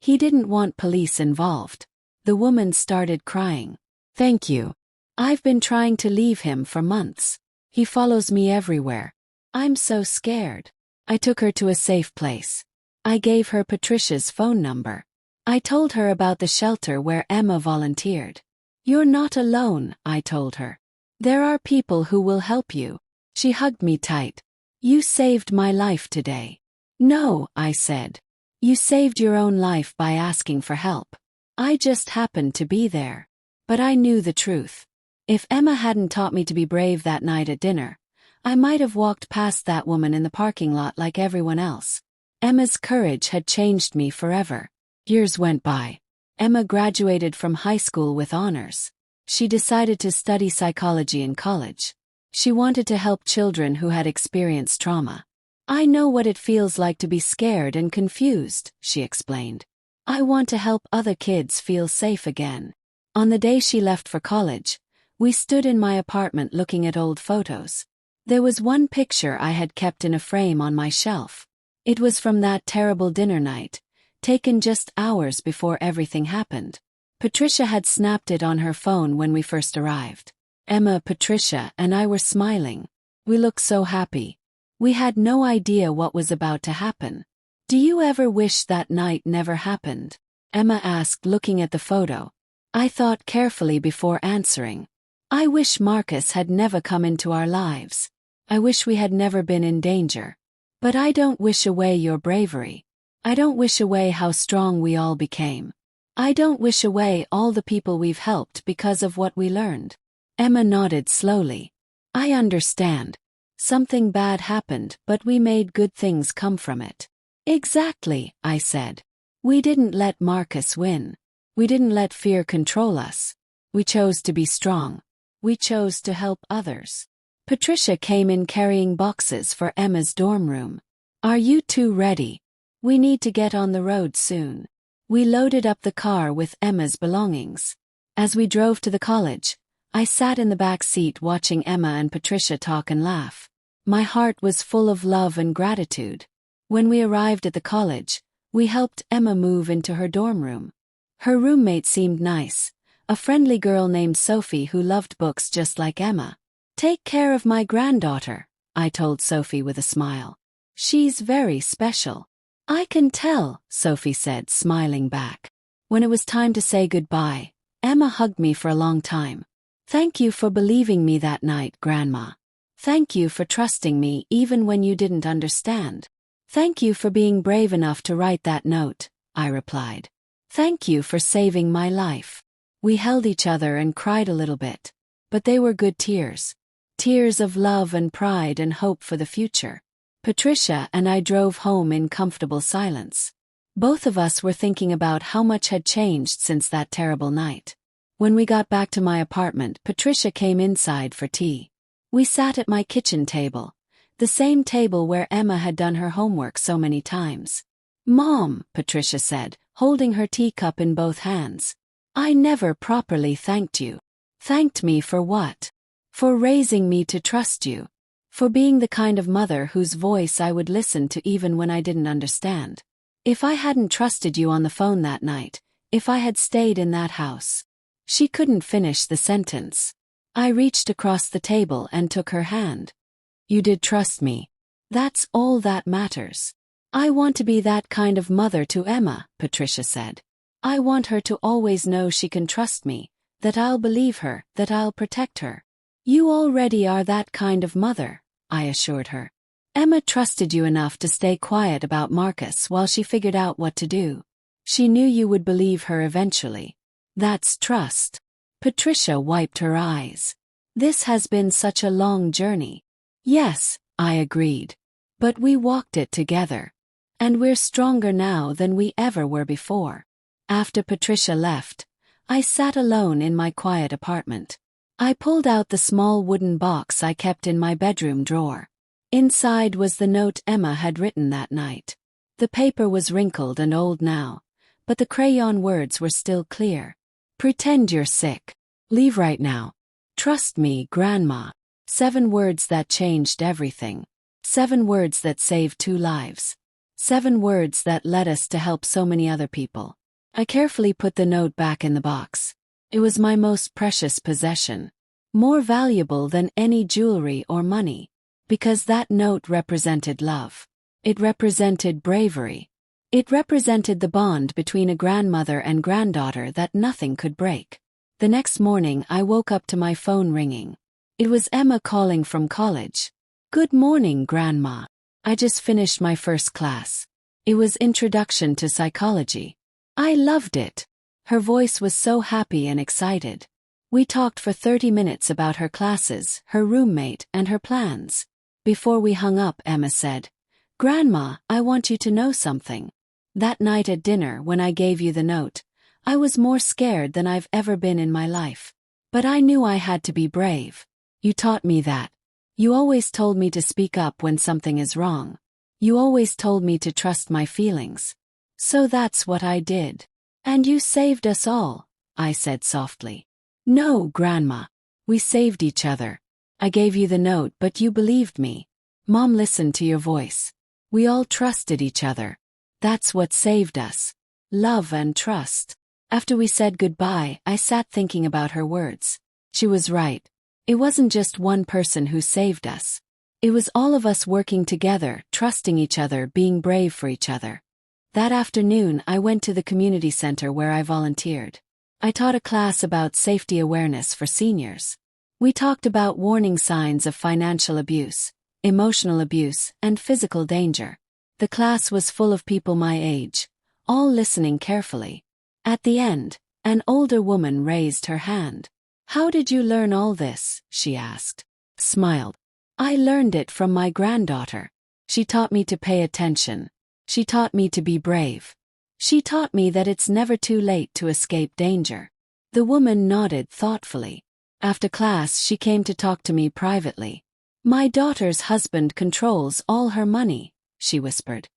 He didn't want police involved. The woman started crying. Thank you. I've been trying to leave him for months. He follows me everywhere. I'm so scared. I took her to a safe place. I gave her Patricia's phone number. I told her about the shelter where Emma volunteered. You're not alone, I told her. There are people who will help you. She hugged me tight. You saved my life today. No, I said. You saved your own life by asking for help. I just happened to be there. But I knew the truth. If Emma hadn't taught me to be brave that night at dinner, I might have walked past that woman in the parking lot like everyone else. Emma's courage had changed me forever. Years went by. Emma graduated from high school with honors. She decided to study psychology in college. She wanted to help children who had experienced trauma. I know what it feels like to be scared and confused, she explained. I want to help other kids feel safe again. On the day she left for college, we stood in my apartment looking at old photos. There was one picture I had kept in a frame on my shelf. It was from that terrible dinner night, taken just hours before everything happened. Patricia had snapped it on her phone when we first arrived. Emma, Patricia, and I were smiling. We looked so happy. We had no idea what was about to happen. Do you ever wish that night never happened? Emma asked, looking at the photo. I thought carefully before answering. I wish Marcus had never come into our lives. I wish we had never been in danger. But I don't wish away your bravery. I don't wish away how strong we all became. I don't wish away all the people we've helped because of what we learned. Emma nodded slowly. I understand. Something bad happened, but we made good things come from it. Exactly, I said. We didn't let Marcus win. We didn't let fear control us. We chose to be strong. We chose to help others. Patricia came in carrying boxes for Emma's dorm room. Are you two ready? We need to get on the road soon. We loaded up the car with Emma's belongings. As we drove to the college, I sat in the back seat watching Emma and Patricia talk and laugh. My heart was full of love and gratitude. When we arrived at the college, we helped Emma move into her dorm room. Her roommate seemed nice, a friendly girl named Sophie who loved books just like Emma. Take care of my granddaughter, I told Sophie with a smile. She's very special. I can tell, Sophie said, smiling back. When it was time to say goodbye, Emma hugged me for a long time. Thank you for believing me that night, Grandma. Thank you for trusting me even when you didn't understand. Thank you for being brave enough to write that note, I replied. Thank you for saving my life. We held each other and cried a little bit. But they were good tears. Tears of love and pride and hope for the future. Patricia and I drove home in comfortable silence. Both of us were thinking about how much had changed since that terrible night. When we got back to my apartment, Patricia came inside for tea. We sat at my kitchen table, the same table where Emma had done her homework so many times. Mom, Patricia said, holding her teacup in both hands. I never properly thanked you. Thanked me for what? For raising me to trust you. For being the kind of mother whose voice I would listen to even when I didn't understand. If I hadn't trusted you on the phone that night, if I had stayed in that house. She couldn't finish the sentence. I reached across the table and took her hand. You did trust me. That's all that matters. I want to be that kind of mother to Emma, Patricia said. I want her to always know she can trust me, that I'll believe her, that I'll protect her. You already are that kind of mother, I assured her. Emma trusted you enough to stay quiet about Marcus while she figured out what to do. She knew you would believe her eventually. That's trust. Patricia wiped her eyes. This has been such a long journey. Yes, I agreed. But we walked it together. And we're stronger now than we ever were before. After Patricia left, I sat alone in my quiet apartment. I pulled out the small wooden box I kept in my bedroom drawer. Inside was the note Emma had written that night. The paper was wrinkled and old now, but the crayon words were still clear. Pretend you're sick. Leave right now. Trust me, Grandma. 7 words that changed everything. 7 words that saved 2 lives. 7 words that led us to help so many other people. I carefully put the note back in the box. It was my most precious possession. More valuable than any jewelry or money. Because that note represented love. It represented bravery. It represented the bond between a grandmother and granddaughter that nothing could break. The next morning I woke up to my phone ringing. It was Emma calling from college. "Good morning, Grandma. I just finished my first class. It was Introduction to Psychology. I loved it." Her voice was so happy and excited. We talked for 30 minutes about her classes, her roommate, and her plans. Before we hung up, Emma said, "Grandma, I want you to know something. That night at dinner when I gave you the note, I was more scared than I've ever been in my life. But I knew I had to be brave. You taught me that. You always told me to speak up when something is wrong. You always told me to trust my feelings. So that's what I did. And you saved us all," I said softly. "No, Grandma. We saved each other. I gave you the note but you believed me. Mom listened to your voice. We all trusted each other. That's what saved us. Love and trust." After we said goodbye, I sat thinking about her words. She was right. It wasn't just one person who saved us. It was all of us working together, trusting each other, being brave for each other. That afternoon, I went to the community center where I volunteered. I taught a class about safety awareness for seniors. We talked about warning signs of financial abuse, emotional abuse, and physical danger. The class was full of people my age, all listening carefully. At the end, an older woman raised her hand. "How did you learn all this?" she asked. Smiled. "I learned it from my granddaughter. She taught me to pay attention. She taught me to be brave. She taught me that it's never too late to escape danger." The woman nodded thoughtfully. After class, she came to talk to me privately. "My daughter's husband controls all her money," she whispered.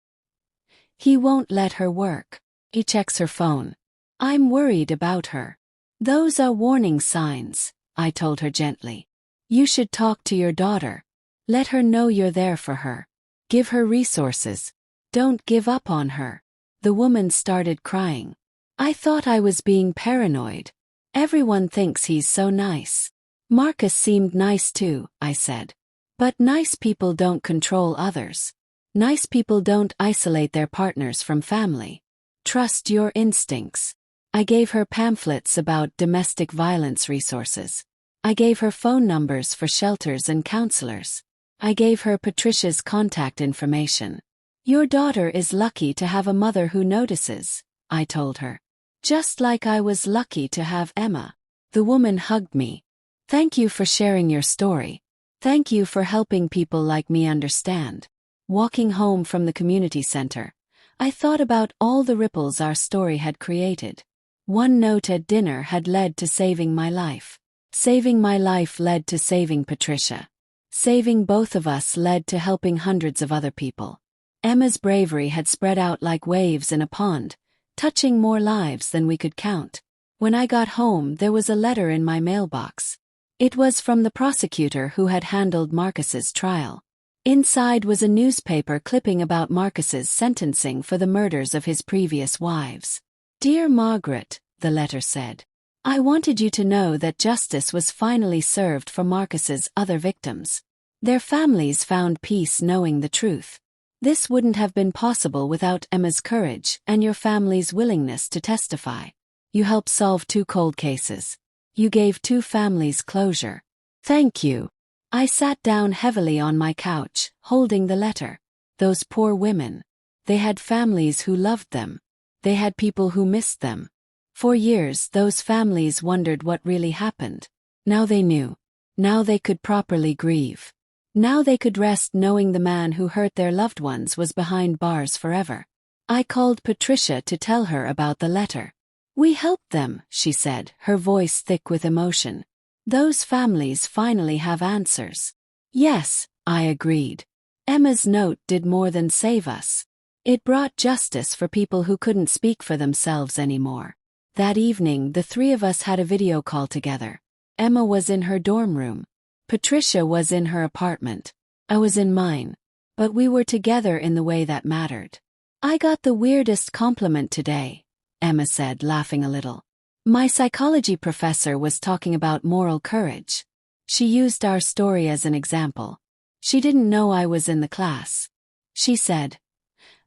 "He won't let her work. He checks her phone. I'm worried about her." "Those are warning signs," I told her gently. "You should talk to your daughter. Let her know you're there for her. Give her resources. Don't give up on her." The woman started crying. "I thought I was being paranoid. Everyone thinks he's so nice." "Marcus seemed nice too," I said. "But nice people don't control others. Nice people don't isolate their partners from family. Trust your instincts." I gave her pamphlets about domestic violence resources. I gave her phone numbers for shelters and counselors. I gave her Patricia's contact information. "Your daughter is lucky to have a mother who notices," I told her. "Just like I was lucky to have Emma." The woman hugged me. "Thank you for sharing your story. Thank you for helping people like me understand." Walking home from the community center, I thought about all the ripples our story had created. One note at dinner had led to saving my life. Saving my life led to saving Patricia. Saving both of us led to helping hundreds of other people. Emma's bravery had spread out like waves in a pond, touching more lives than we could count. When I got home, there was a letter in my mailbox. It was from the prosecutor who had handled Marcus's trial. Inside was a newspaper clipping about Marcus's sentencing for the murders of his previous wives. "Dear Margaret," the letter said, "I wanted you to know that justice was finally served for Marcus's other victims. Their families found peace knowing the truth. This wouldn't have been possible without Emma's courage and your family's willingness to testify. You helped solve 2 cold cases. You gave 2 families closure. Thank you." I sat down heavily on my couch, holding the letter. Those poor women. They had families who loved them. They had people who missed them. For years, those families wondered what really happened. Now they knew. Now they could properly grieve. Now they could rest knowing the man who hurt their loved ones was behind bars forever. I called Patricia to tell her about the letter. "We helped them," she said, her voice thick with emotion. "Those families finally have answers." "Yes," I agreed. Emma's note did more than save us. It brought justice for people who couldn't speak for themselves anymore. That evening, the 3 of us had a video call together. Emma was in her dorm room. Patricia was in her apartment. I was in mine. But we were together in the way that mattered. I got the weirdest compliment today, Emma said, laughing a little. My psychology professor was talking about moral courage. She used our story as an example. She didn't know I was in the class. She said,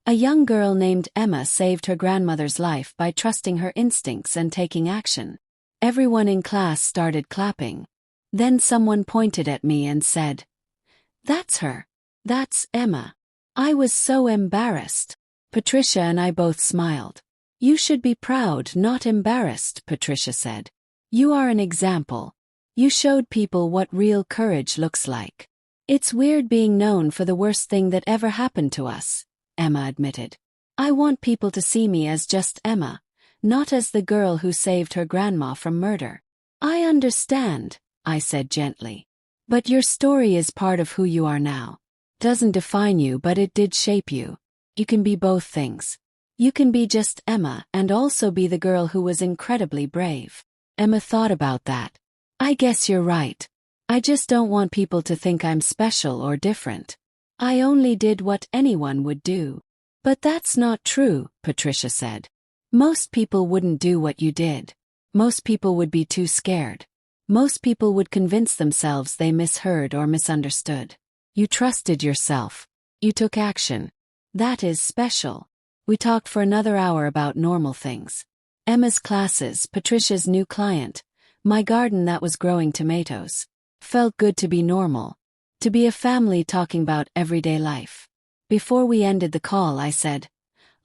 "A young girl named Emma saved her grandmother's life by trusting her instincts and taking action." Everyone in class started clapping. Then someone pointed at me and said, "That's her. That's Emma." I was so embarrassed. Patricia and I both smiled. "You should be proud, not embarrassed," Patricia said. "You are an example. You showed people what real courage looks like." "It's weird being known for the worst thing that ever happened to us," Emma admitted. "I want people to see me as just Emma, not as the girl who saved her grandma from murder." "I understand," I said gently. "But your story is part of who you are now. Doesn't define you, but it did shape you. You can be both things. You can be just Emma and also be the girl who was incredibly brave." Emma thought about that. "I guess you're right. I just don't want people to think I'm special or different. I only did what anyone would do." "But that's not true," Patricia said. "Most people wouldn't do what you did. Most people would be too scared. Most people would convince themselves they misheard or misunderstood. You trusted yourself. You took action. That is special." We talked for another hour about normal things. Emma's classes, Patricia's new client, my garden that was growing tomatoes. Felt good to be normal. To be a family talking about everyday life. Before we ended the call, I said,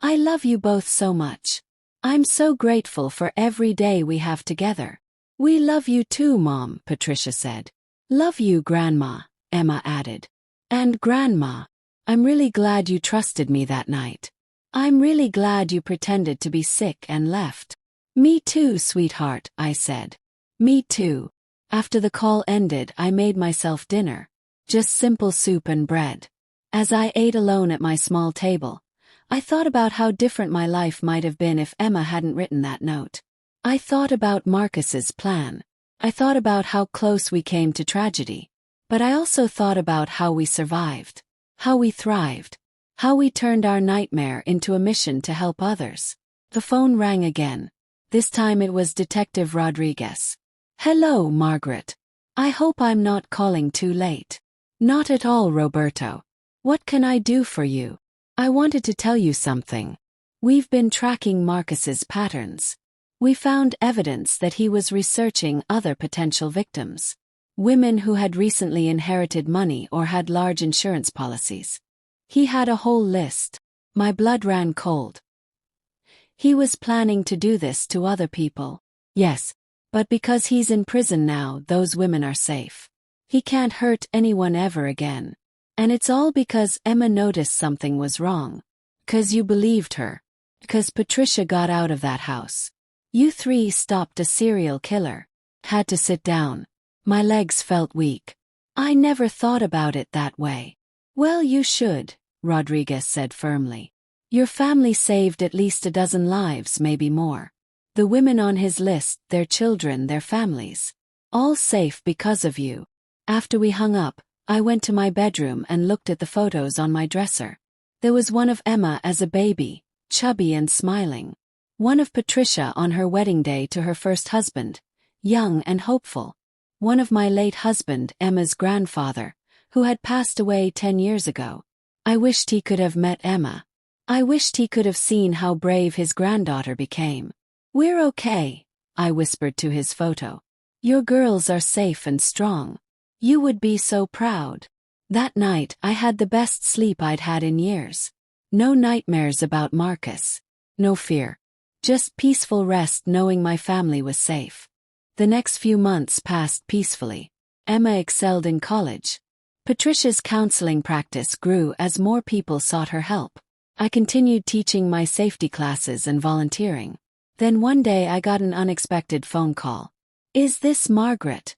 "I love you both so much. I'm so grateful for every day we have together." "We love you too, Mom," Patricia said. "Love you, Grandma," Emma added. "And Grandma. I'm really glad you trusted me that night. I'm really glad you pretended to be sick and left." "Me too, sweetheart," I said. "Me too." After the call ended, I made myself dinner. Just simple soup and bread. As I ate alone at my small table, I thought about how different my life might have been if Emma hadn't written that note. I thought about Marcus's plan. I thought about how close we came to tragedy. But I also thought about how we survived. How we thrived. How we turned our nightmare into a mission to help others. The phone rang again. This time it was Detective Rodriguez. "Hello, Margaret. I hope I'm not calling too late." "Not at all, Roberto. What can I do for you?" "I wanted to tell you something. We've been tracking Marcus's patterns. We found evidence that he was researching other potential victims. Women who had recently inherited money or had large insurance policies. He had a whole list." My blood ran cold. "He was planning to do this to other people." "Yes. But because he's in prison now, those women are safe. He can't hurt anyone ever again. And it's all because Emma noticed something was wrong. 'Cause you believed her. 'Cause Patricia got out of that house. You three stopped a serial killer." Had to sit down. My legs felt weak. "I never thought about it that way." "Well, you should," Rodriguez said firmly. "Your family saved at least a dozen lives, maybe more. The women on his list, their children, their families. All safe because of you." After we hung up, I went to my bedroom and looked at the photos on my dresser. There was one of Emma as a baby, chubby and smiling. One of Patricia on her wedding day to her first husband, young and hopeful. One of my late husband, Emma's grandfather, who had passed away 10 years ago. I wished he could have met Emma. I wished he could have seen how brave his granddaughter became. "We're okay," I whispered to his photo. "Your girls are safe and strong. You would be so proud." That night, I had the best sleep I'd had in years. No nightmares about Marcus. No fear. Just peaceful rest knowing my family was safe. The next few months passed peacefully. Emma excelled in college. Patricia's counseling practice grew as more people sought her help. I continued teaching my safety classes and volunteering. Then one day I got an unexpected phone call. "Is this Margaret?"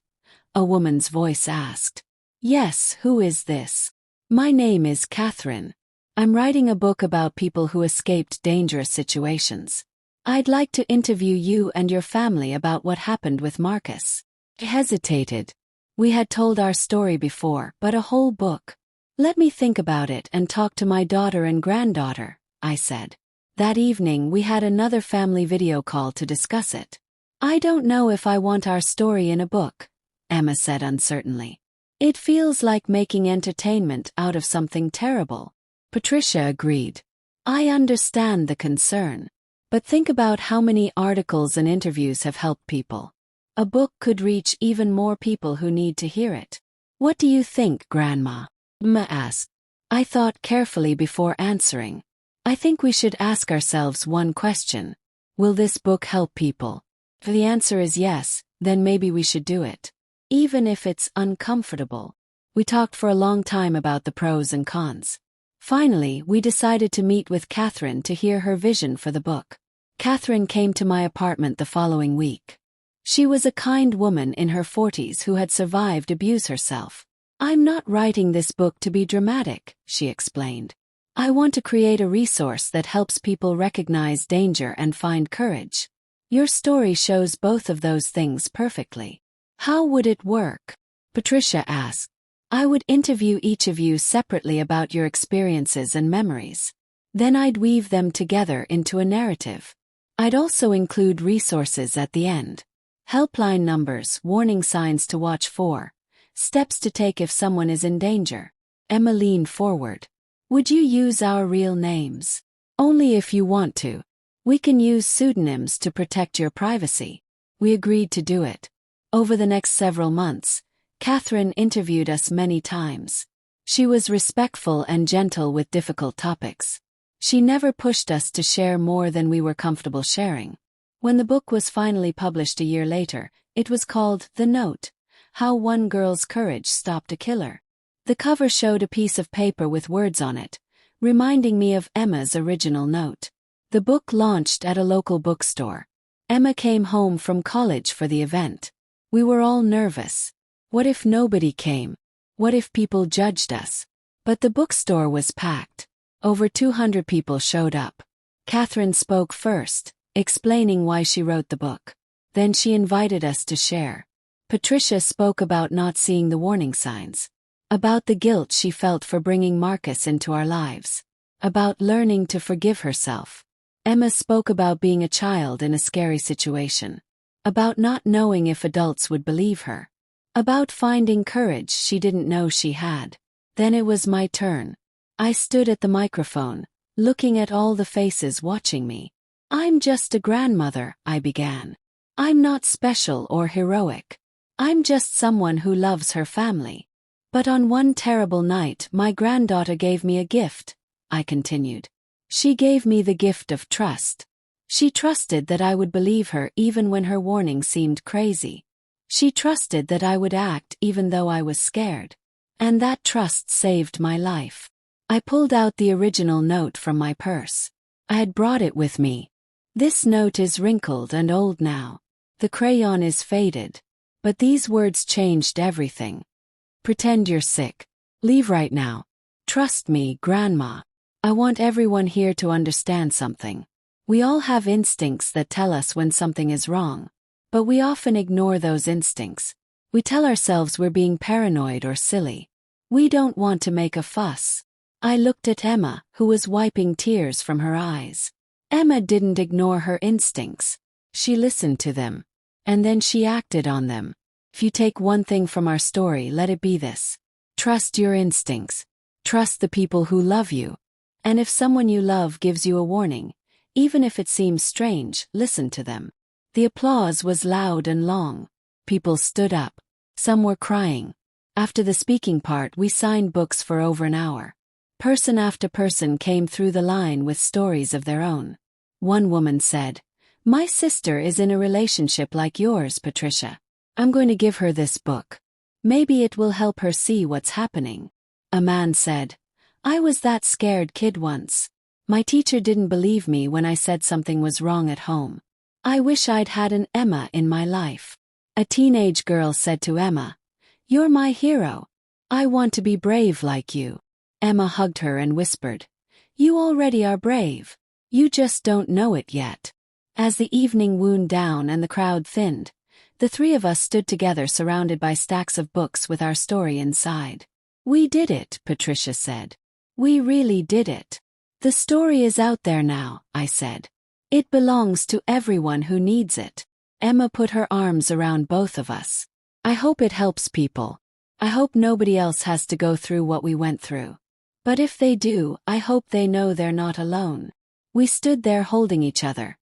a woman's voice asked. "Yes, who is this?" "My name is Catherine. I'm writing a book about people who escaped dangerous situations. I'd like to interview you and your family about what happened with Marcus." I hesitated. We had told our story before, but a whole book. Let me think about it and talk to my daughter and granddaughter, I said. That evening we had another family video call to discuss it. I don't know if I want our story in a book, Emma said uncertainly. It feels like making entertainment out of something terrible. Patricia agreed. I understand the concern. But think about how many articles and interviews have helped people. A book could reach even more people who need to hear it. What do you think, Grandma? Emma asked. I thought carefully before answering. I think we should ask ourselves one question. Will this book help people? If the answer is yes, then maybe we should do it. Even if it's uncomfortable. We talked for a long time about the pros and cons. Finally, we decided to meet with Catherine to hear her vision for the book. Catherine came to my apartment the following week. She was a kind woman in her 40s who had survived abuse herself. I'm not writing this book to be dramatic, she explained. I want to create a resource that helps people recognize danger and find courage. Your story shows both of those things perfectly. How would it work? Patricia asked. I would interview each of you separately about your experiences and memories. Then I'd weave them together into a narrative. I'd also include resources at the end. Helpline numbers, warning signs to watch for, steps to take if someone is in danger. Emma leaned forward. Would you use our real names? Only if you want to. We can use pseudonyms to protect your privacy. We agreed to do it. Over the next several months, Catherine interviewed us many times. She was respectful and gentle with difficult topics. She never pushed us to share more than we were comfortable sharing. When the book was finally published a year later, it was called The Note: How One Girl's Courage Stopped a Killer. The cover showed a piece of paper with words on it, reminding me of Emma's original note. The book launched at a local bookstore. Emma came home from college for the event. We were all nervous. What if nobody came? What if people judged us? But the bookstore was packed. Over 200 people showed up. Catherine spoke first, explaining why she wrote the book. Then she invited us to share. Patricia spoke about not seeing the warning signs. About the guilt she felt for bringing Marcus into our lives. About learning to forgive herself. Emma spoke about being a child in a scary situation. About not knowing if adults would believe her. About finding courage she didn't know she had. Then it was my turn. I stood at the microphone, looking at all the faces watching me. I'm just a grandmother, I began. I'm not special or heroic. I'm just someone who loves her family. But on one terrible night my granddaughter gave me a gift, I continued. She gave me the gift of trust. She trusted that I would believe her even when her warning seemed crazy. She trusted that I would act even though I was scared. And that trust saved my life. I pulled out the original note from my purse. I had brought it with me. This note is wrinkled and old now. The crayon is faded. But these words changed everything. Pretend you're sick. Leave right now. Trust me, Grandma. I want everyone here to understand something. We all have instincts that tell us when something is wrong. But we often ignore those instincts. We tell ourselves we're being paranoid or silly. We don't want to make a fuss. I looked at Emma, who was wiping tears from her eyes. Emma didn't ignore her instincts. She listened to them. And then she acted on them. If you take one thing from our story, let it be this. Trust your instincts. Trust the people who love you. And if someone you love gives you a warning, even if it seems strange, listen to them. The applause was loud and long. People stood up. Some were crying. After the speaking part, we signed books for over an hour. Person after person came through the line with stories of their own. One woman said, "My sister is in a relationship like yours, Patricia. I'm going to give her this book. Maybe it will help her see what's happening." A man said, "I was that scared kid once. My teacher didn't believe me when I said something was wrong at home. I wish I'd had an Emma in my life." A teenage girl said to Emma, "You're my hero. I want to be brave like you." Emma hugged her and whispered, "You already are brave. You just don't know it yet." As the evening wound down and the crowd thinned, The three of us stood together surrounded by stacks of books with our story inside. "We did it," Patricia said. "We really did it. The story is out there now," I said. "It belongs to everyone who needs it." Emma put her arms around both of us. "I hope it helps people. I hope nobody else has to go through what we went through. But if they do, I hope they know they're not alone." We stood there holding each other.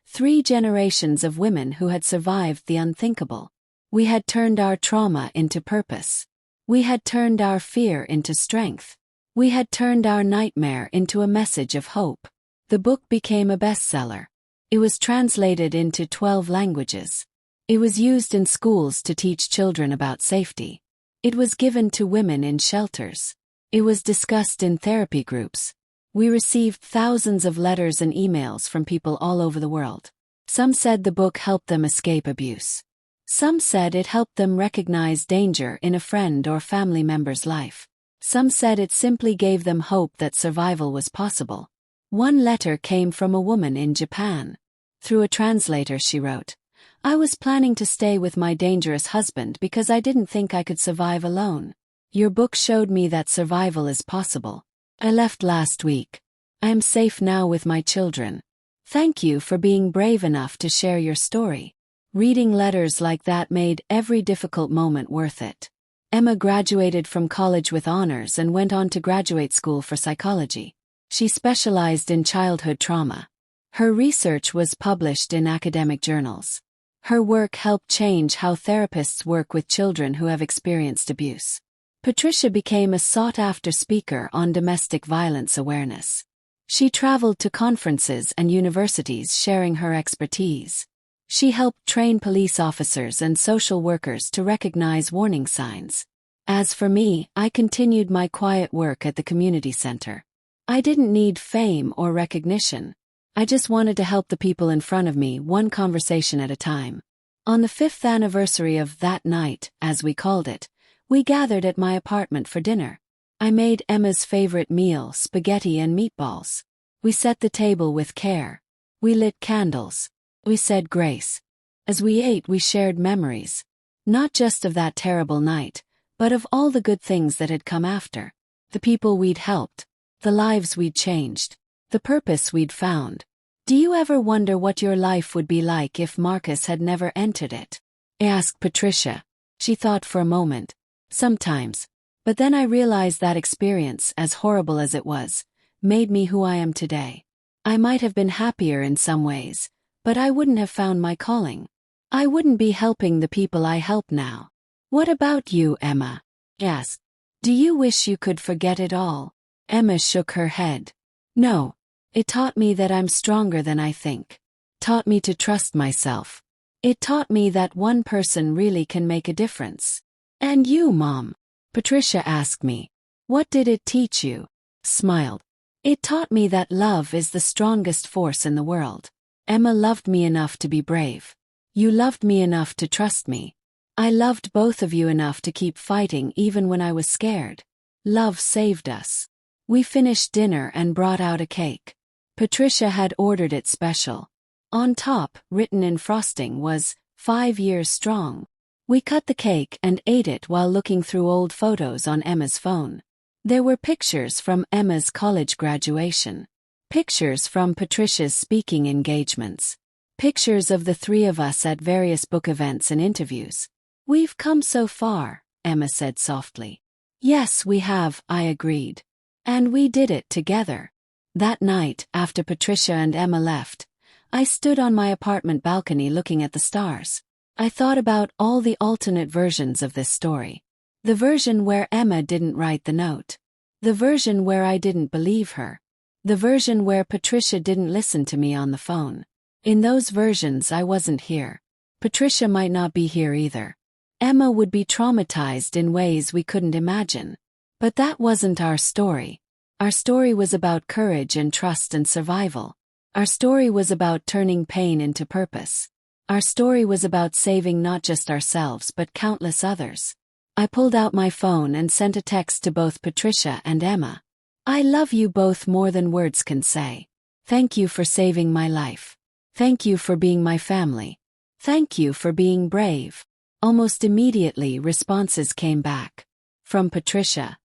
3 generations of women who had survived the unthinkable. We had turned our trauma into purpose. We had turned our fear into strength. We had turned our nightmare into a message of hope. The book became a bestseller. It was translated into 12 languages. It was used in schools to teach children about safety. It was given to women in shelters. It was discussed in therapy groups. We received thousands of letters and emails from people all over the world. Some said the book helped them escape abuse. Some said it helped them recognize danger in a friend or family member's life. Some said it simply gave them hope that survival was possible. One letter came from a woman in Japan. Through a translator, she wrote, "I was planning to stay with my dangerous husband because I didn't think I could survive alone. Your book showed me that survival is possible. I left last week. I am safe now with my children. Thank you for being brave enough to share your story." Reading letters like that made every difficult moment worth it. Emma graduated from college with honors and went on to graduate school for psychology. She specialized in childhood trauma. Her research was published in academic journals. Her work helped change how therapists work with children who have experienced abuse. Patricia became a sought-after speaker on domestic violence awareness. She traveled to conferences and universities sharing her expertise. She helped train police officers and social workers to recognize warning signs. As for me, I continued my quiet work at the community center. I didn't need fame or recognition. I just wanted to help the people in front of me, one conversation at a time. On the 5th anniversary of that night, as we called it, we gathered at my apartment for dinner. I made Emma's favorite meal, spaghetti and meatballs. We set the table with care. We lit candles. We said grace. As we ate, we shared memories. Not just of that terrible night, but of all the good things that had come after. The people we'd helped. The lives we'd changed. The purpose we'd found. "Do you ever wonder what your life would be like if Marcus had never entered it?" I asked Patricia. She thought for a moment. "Sometimes. But then I realized that experience, as horrible as it was, made me who I am today. I might have been happier in some ways, but I wouldn't have found my calling. I wouldn't be helping the people I help now." "What about you, Emma?" I asked. "Do you wish you could forget it all?" Emma shook her head. "No. It taught me that I'm stronger than I think. Taught me to trust myself. It taught me that one person really can make a difference." "And you, Mom?" Patricia asked me. "What did it teach you?" Smiled. "It taught me that love is the strongest force in the world. Emma loved me enough to be brave. You loved me enough to trust me. I loved both of you enough to keep fighting even when I was scared. Love saved us." We finished dinner and brought out a cake. Patricia had ordered it special. On top, written in frosting, was 5 years strong. We cut the cake and ate it while looking through old photos on Emma's phone. There were pictures from Emma's college graduation. Pictures from Patricia's speaking engagements. Pictures of the 3 of us at various book events and interviews. "We've come so far," Emma said softly. "Yes, we have," I agreed. "And we did it together." That night, after Patricia and Emma left, I stood on my apartment balcony looking at the stars. I thought about all the alternate versions of this story. The version where Emma didn't write the note. The version where I didn't believe her. The version where Patricia didn't listen to me on the phone. In those versions, I wasn't here. Patricia might not be here either. Emma would be traumatized in ways we couldn't imagine. But that wasn't our story. Our story was about courage and trust and survival. Our story was about turning pain into purpose. Our story was about saving not just ourselves but countless others. I pulled out my phone and sent a text to both Patricia and Emma. "I love you both more than words can say. Thank you for saving my life. Thank you for being my family. Thank you for being brave. Almost immediately, responses came back. From Patricia.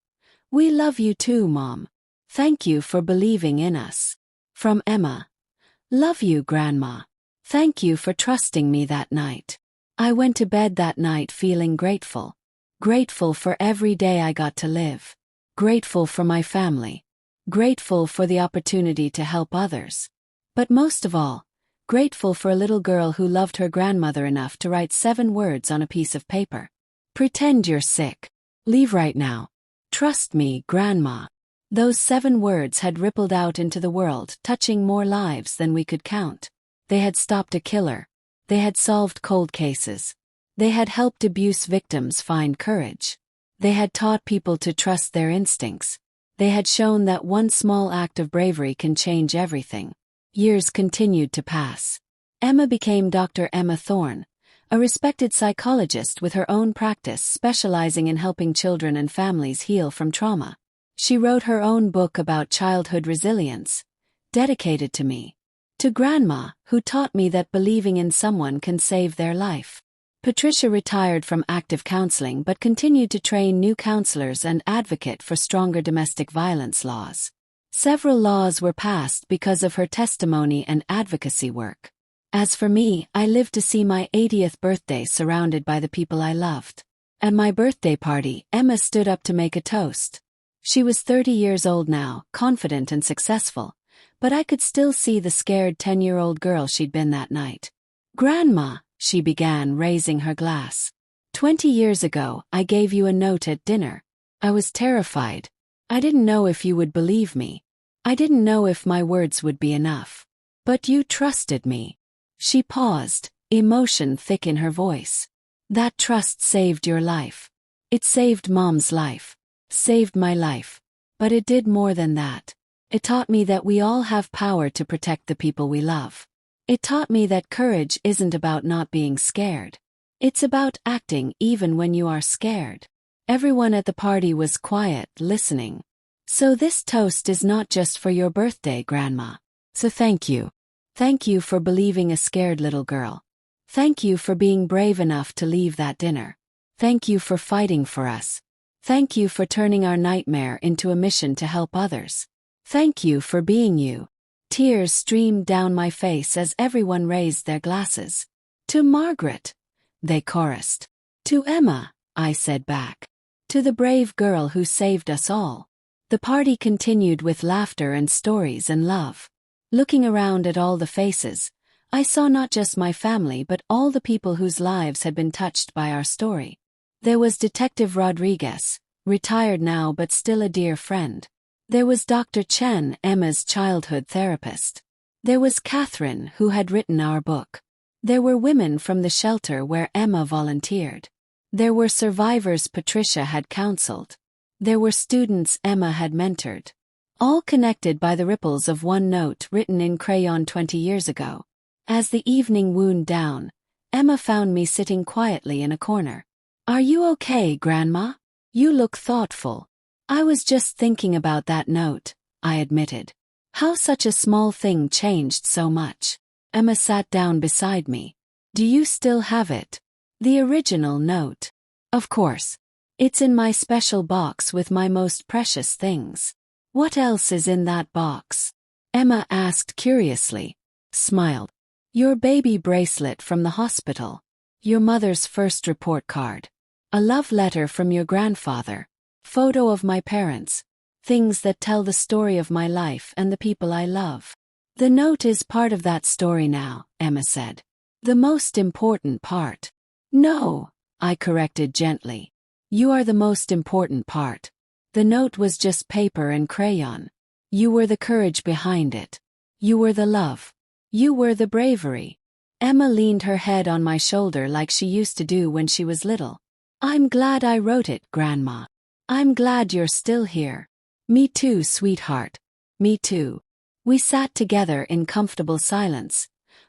We love you too, Mom. Thank you for believing in us. From Emma. Love you, Grandma. Thank you for trusting me that night. I went to bed that night feeling grateful. Grateful for every day I got to live. Grateful for my family. Grateful for the opportunity to help others. But most of all, grateful for a little girl who loved her grandmother enough to write 7 words on a piece of paper. Pretend you're sick. Leave right now. Trust me, Grandma. Those 7 words had rippled out into the world, touching more lives than we could count. They had stopped a killer. They had solved cold cases. They had helped abuse victims find courage. They had taught people to trust their instincts. They had shown that one small act of bravery can change everything. Years continued to pass. Emma became Dr. Emma Thorne, a respected psychologist with her own practice specializing in helping children and families heal from trauma. She wrote her own book about childhood resilience, dedicated to me. To Grandma, who taught me that believing in someone can save their life. Patricia retired from active counseling but continued to train new counselors and advocate for stronger domestic violence laws. Several laws were passed because of her testimony and advocacy work. As for me, I lived to see my 80th birthday surrounded by the people I loved. At my birthday party, Emma stood up to make a toast. She was 30 years old now, confident and successful, but I could still see the scared 10-year-old girl she'd been that night. Grandma, she began, raising her glass. 20 years ago, I gave you a note at dinner. I was terrified. I didn't know if you would believe me. I didn't know if my words would be enough. But you trusted me. She paused, emotion thick in her voice. That trust saved your life. It saved Mom's life. Saved my life. But it did more than that. It taught me that we all have power to protect the people we love. It taught me that courage isn't about not being scared. It's about acting even when you are scared. Everyone at the party was quiet, listening. So this toast is not just for your birthday, Grandma. So thank you. Thank you for believing a scared little girl. Thank you for being brave enough to leave that dinner. Thank you for fighting for us. Thank you for turning our nightmare into a mission to help others. Thank you for being you. Tears streamed down my face as everyone raised their glasses. To Margaret, they chorused. To Emma, I said back. To the brave girl who saved us all. The party continued with laughter and stories and love. Looking around at all the faces, I saw not just my family but all the people whose lives had been touched by our story. There was Detective Rodriguez, retired now but still a dear friend. There was Dr. Chen, Emma's childhood therapist. There was Catherine, who had written our book. There were women from the shelter where Emma volunteered. There were survivors Patricia had counseled. There were students Emma had mentored. All connected by the ripples of one note written in crayon 20 years ago. As the evening wound down, Emma found me sitting quietly in a corner. Are you okay, Grandma? You look thoughtful. I was just thinking about that note, I admitted. How such a small thing changed so much. Emma sat down beside me. Do you still have it? The original note. Of course. It's in my special box with my most precious things. What else is in that box? Emma asked curiously. Smiled. Your baby bracelet from the hospital. Your mother's first report card. A love letter from your grandfather. Photo of my parents. Things that tell the story of my life and the people I love. The note is part of that story now, Emma said. The most important part. No, I corrected gently. You are the most important part. The note was just paper and crayon. You were the courage behind it. You were the love. You were the bravery. Emma leaned her head on my shoulder like she used to do when she was little. I'm glad I wrote it, Grandma. I'm glad you're still here. Me too, sweetheart. Me too. We sat together in comfortable silence,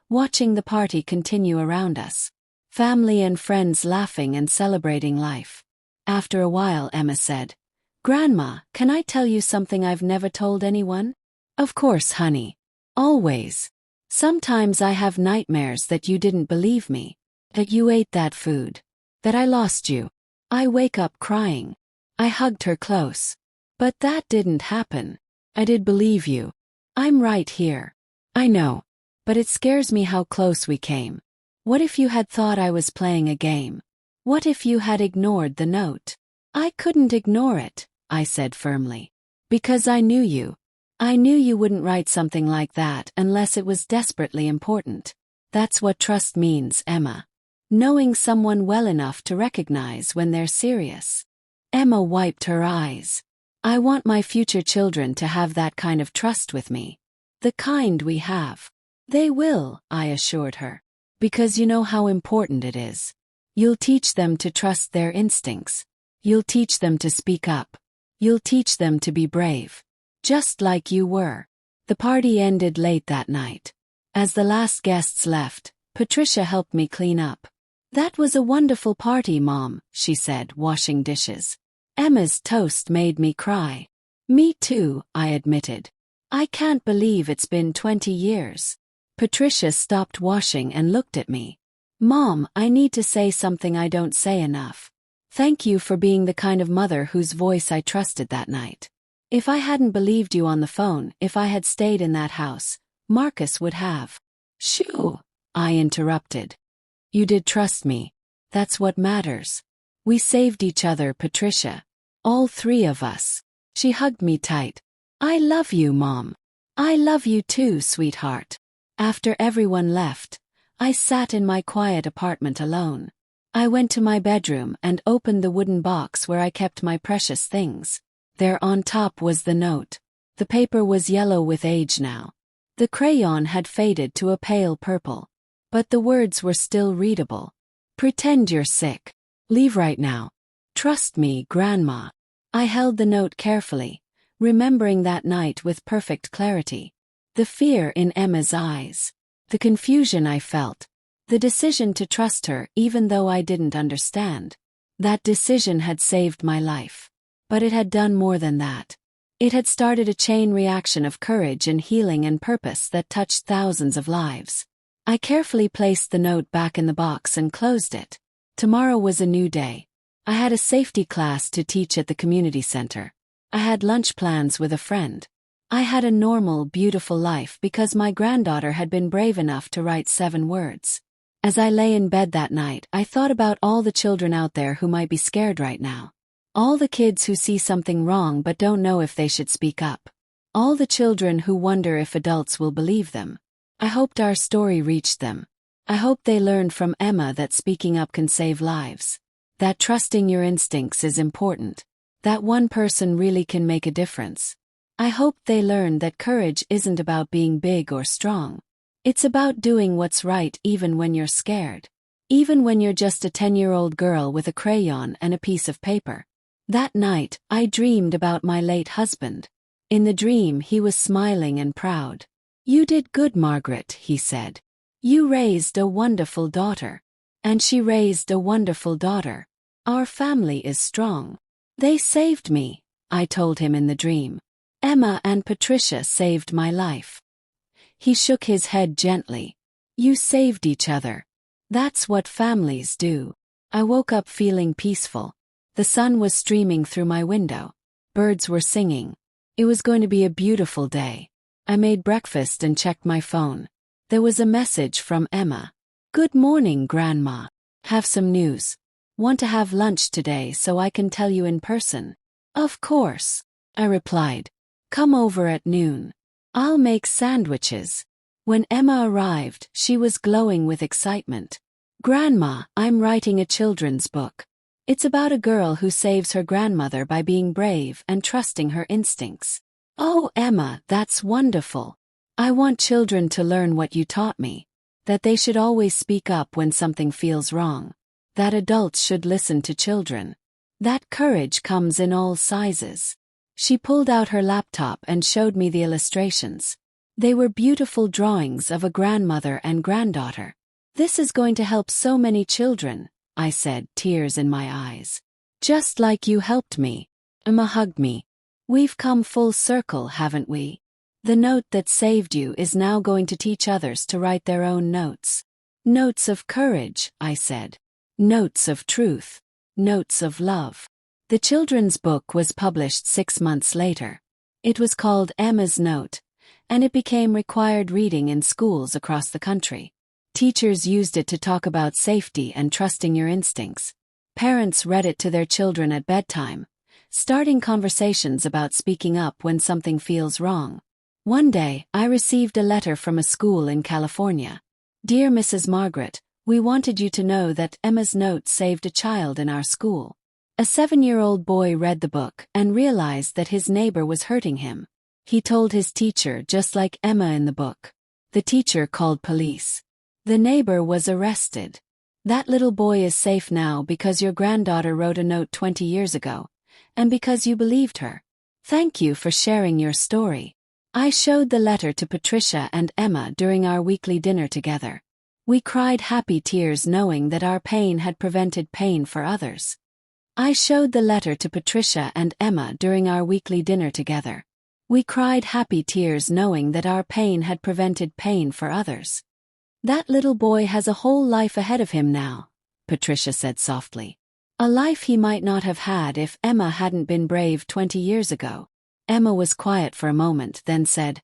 watching the party continue around us. Family and friends laughing and celebrating life. After a while, Emma said, Grandma, can I tell you something I've never told anyone? Of course, honey. Always. Sometimes I have nightmares that you didn't believe me. That you ate that food. That I lost you. I wake up crying. I hugged her close. But that didn't happen. I did believe you. I'm right here. I know. But it scares me how close we came. What if you had thought I was playing a game? What if you had ignored the note? I couldn't ignore it, I said firmly. Because I knew you. I knew you wouldn't write something like that unless it was desperately important. That's what trust means, Emma. Knowing someone well enough to recognize when they're serious. Emma wiped her eyes. I want my future children to have that kind of trust with me. The kind we have. They will, I assured her. Because you know how important it is. You'll teach them to trust their instincts. You'll teach them to speak up. You'll teach them to be brave. Just like you were. The party ended late that night. As the last guests left, Patricia helped me clean up. That was a wonderful party, Mom, she said, washing dishes. Emma's toast made me cry. Me too, I admitted. I can't believe it's been 20 years. Patricia stopped washing and looked at me. Mom, I need to say something I don't say enough. Thank you for being the kind of mother whose voice I trusted that night. If I hadn't believed you on the phone, if I had stayed in that house, Marcus would have. Shoo, I interrupted. You did trust me. That's what matters. We saved each other, Patricia. All three of us. She hugged me tight. I love you, Mom. I love you too, sweetheart. After everyone left, I sat in my quiet apartment alone. I went to my bedroom and opened the wooden box where I kept my precious things. There on top was the note. The paper was yellow with age now. The crayon had faded to a pale purple. But the words were still readable. Pretend you're sick. Leave right now. Trust me, Grandma. I held the note carefully, remembering that night with perfect clarity. The fear in Emma's eyes. The confusion I felt. The decision to trust her even though I didn't understand. That decision had saved my life. But it had done more than that. It had started a chain reaction of courage and healing and purpose that touched thousands of lives. I carefully placed the note back in the box and closed it. Tomorrow was a new day. I had a safety class to teach at the community center. I had lunch plans with a friend. I had a normal, beautiful life because my granddaughter had been brave enough to write 7 words. As I lay in bed that night, I thought about all the children out there who might be scared right now. All the kids who see something wrong but don't know if they should speak up. All the children who wonder if adults will believe them. I hoped our story reached them. I hoped they learned from Emma that speaking up can save lives. That trusting your instincts is important. That one person really can make a difference. I hoped they learned that courage isn't about being big or strong. It's about doing what's right even when you're scared. Even when you're just a 10-year-old girl with a crayon and a piece of paper. That night, I dreamed about my late husband. In the dream, he was smiling and proud. You did good, Margaret, he said. You raised a wonderful daughter. And she raised a wonderful daughter. Our family is strong. They saved me, I told him in the dream. Emma and Patricia saved my life. He shook his head gently. You saved each other. That's what families do. I woke up feeling peaceful. The sun was streaming through my window. Birds were singing. It was going to be a beautiful day. I made breakfast and checked my phone. There was a message from Emma. Good morning, Grandma. Have some news. Want to have lunch today so I can tell you in person? Of course, I replied. Come over at noon. I'll make sandwiches. When Emma arrived, she was glowing with excitement. Grandma, I'm writing a children's book. It's about a girl who saves her grandmother by being brave and trusting her instincts. Oh, Emma, that's wonderful. I want children to learn what you taught me. That they should always speak up when something feels wrong. That adults should listen to children. That courage comes in all sizes. She pulled out her laptop and showed me the illustrations. They were beautiful drawings of a grandmother and granddaughter. This is going to help so many children, I said, tears in my eyes. Just like you helped me. Emma hugged me. We've come full circle, haven't we? The note that saved you is now going to teach others to write their own notes. Notes of courage, I said. Notes of truth. Notes of love. The children's book was published 6 months later. It was called Emma's Note, and it became required reading in schools across the country. Teachers used it to talk about safety and trusting your instincts. Parents read it to their children at bedtime, starting conversations about speaking up when something feels wrong. One day, I received a letter from a school in California. Dear Mrs. Margaret, we wanted you to know that Emma's Note saved a child in our school. A 7-year-old boy read the book and realized that his neighbor was hurting him. He told his teacher just like Emma in the book. The teacher called police. The neighbor was arrested. That little boy is safe now because your granddaughter wrote a note 20 years ago, and because you believed her. Thank you for sharing your story. I showed the letter to Patricia and Emma during our weekly dinner together. We cried happy tears knowing that our pain had prevented pain for others. I showed the letter to Patricia and Emma during our weekly dinner together. We cried happy tears knowing that our pain had prevented pain for others. That little boy has a whole life ahead of him now, Patricia said softly. A life he might not have had if Emma hadn't been brave 20 years ago. Emma was quiet for a moment, then said,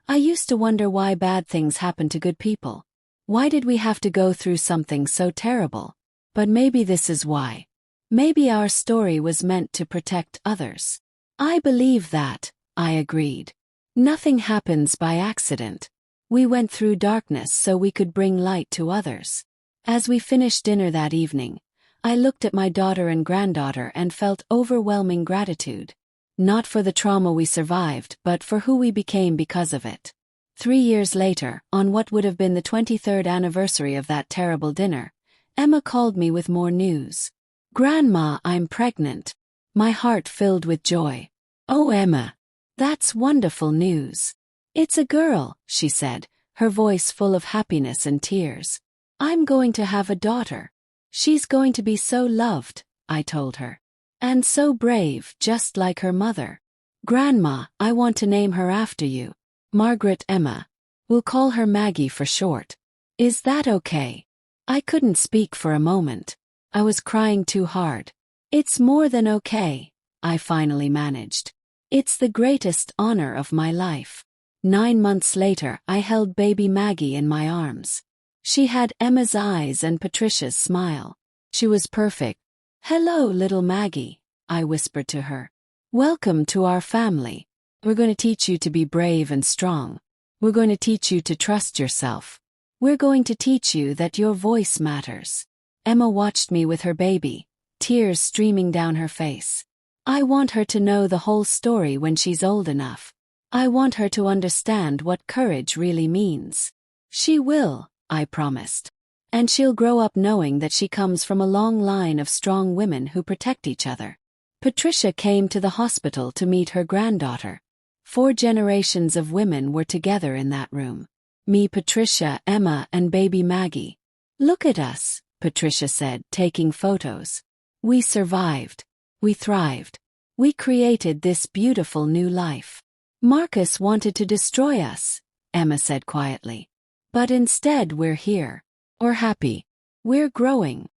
I used to wonder why bad things happen to good people. Why did we have to go through something so terrible? But maybe this is why. Maybe our story was meant to protect others. I believe that, I agreed. Nothing happens by accident. We went through darkness so we could bring light to others. As we finished dinner that evening, I looked at my daughter and granddaughter and felt overwhelming gratitude. Not for the trauma we survived, but for who we became because of it. 3 years later, on what would have been the 23rd anniversary of that terrible dinner, Emma called me with more news. Grandma, I'm pregnant. My heart filled with joy. Oh, Emma. That's wonderful news. It's a girl, she said, her voice full of happiness and tears. I'm going to have a daughter. She's going to be so loved, I told her. And so brave, just like her mother. Grandma, I want to name her after you. Margaret Emma. We'll call her Maggie for short. Is that okay? I couldn't speak for a moment. I was crying too hard. It's more than okay, I finally managed. It's the greatest honor of my life. 9 months later, I held baby Maggie in my arms. She had Emma's eyes and Patricia's smile. She was perfect. Hello, little Maggie, I whispered to her. Welcome to our family. We're going to teach you to be brave and strong. We're going to teach you to trust yourself. We're going to teach you that your voice matters. Emma watched me with her baby, tears streaming down her face. I want her to know the whole story when she's old enough. I want her to understand what courage really means. She will, I promised. And she'll grow up knowing that she comes from a long line of strong women who protect each other. Patricia came to the hospital to meet her granddaughter. 4 generations of women were together in that room. Me, Patricia, Emma, and baby Maggie. Look at us, Patricia said, taking photos. We survived. We thrived. We created this beautiful new life. Marcus wanted to destroy us, Emma said quietly. But instead we're here. We're happy. We're growing.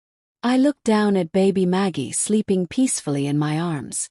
I looked down at baby Maggie sleeping peacefully in my arms.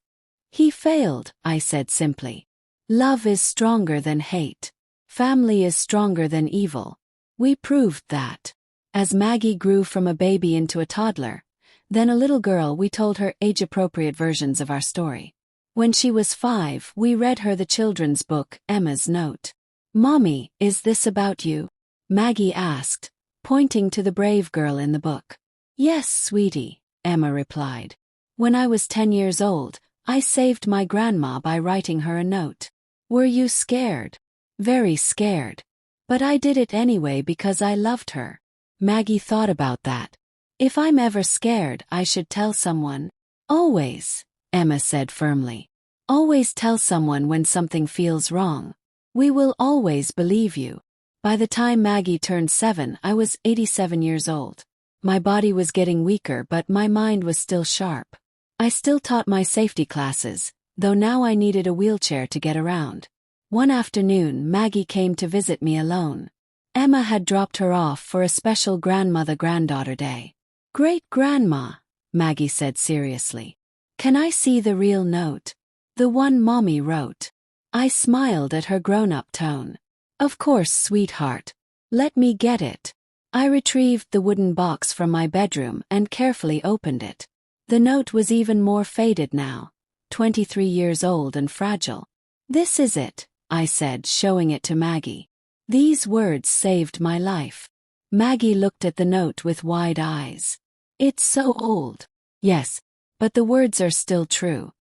He failed, I said simply. Love is stronger than hate. Family is stronger than evil. We proved that. As Maggie grew from a baby into a toddler, then a little girl, we told her age-appropriate versions of our story. When she was 5, we read her the children's book, Emma's Note. Mommy, is this about you? Maggie asked, pointing to the brave girl in the book. Yes, sweetie, Emma replied. When I was 10 years old, I saved my grandma by writing her a note. Were you scared? Very scared. But I did it anyway because I loved her. Maggie thought about that. If I'm ever scared, I should tell someone. Always, Emma said firmly. Always tell someone when something feels wrong. We will always believe you. By the time Maggie turned 7, I was 87 years old. My body was getting weaker, but my mind was still sharp. I still taught my safety classes, though now I needed a wheelchair to get around. One afternoon, Maggie came to visit me alone. Emma had dropped her off for a special grandmother-granddaughter day. "Great-grandma," Maggie said seriously. "Can I see the real note? The one Mommy wrote?" I smiled at her grown-up tone. "Of course, sweetheart. Let me get it." I retrieved the wooden box from my bedroom and carefully opened it. The note was even more faded now, 23 years old and fragile. "This is it," I said, showing it to Maggie. "These words saved my life." Maggie looked at the note with wide eyes. "It's so old." "Yes, but the words are still true.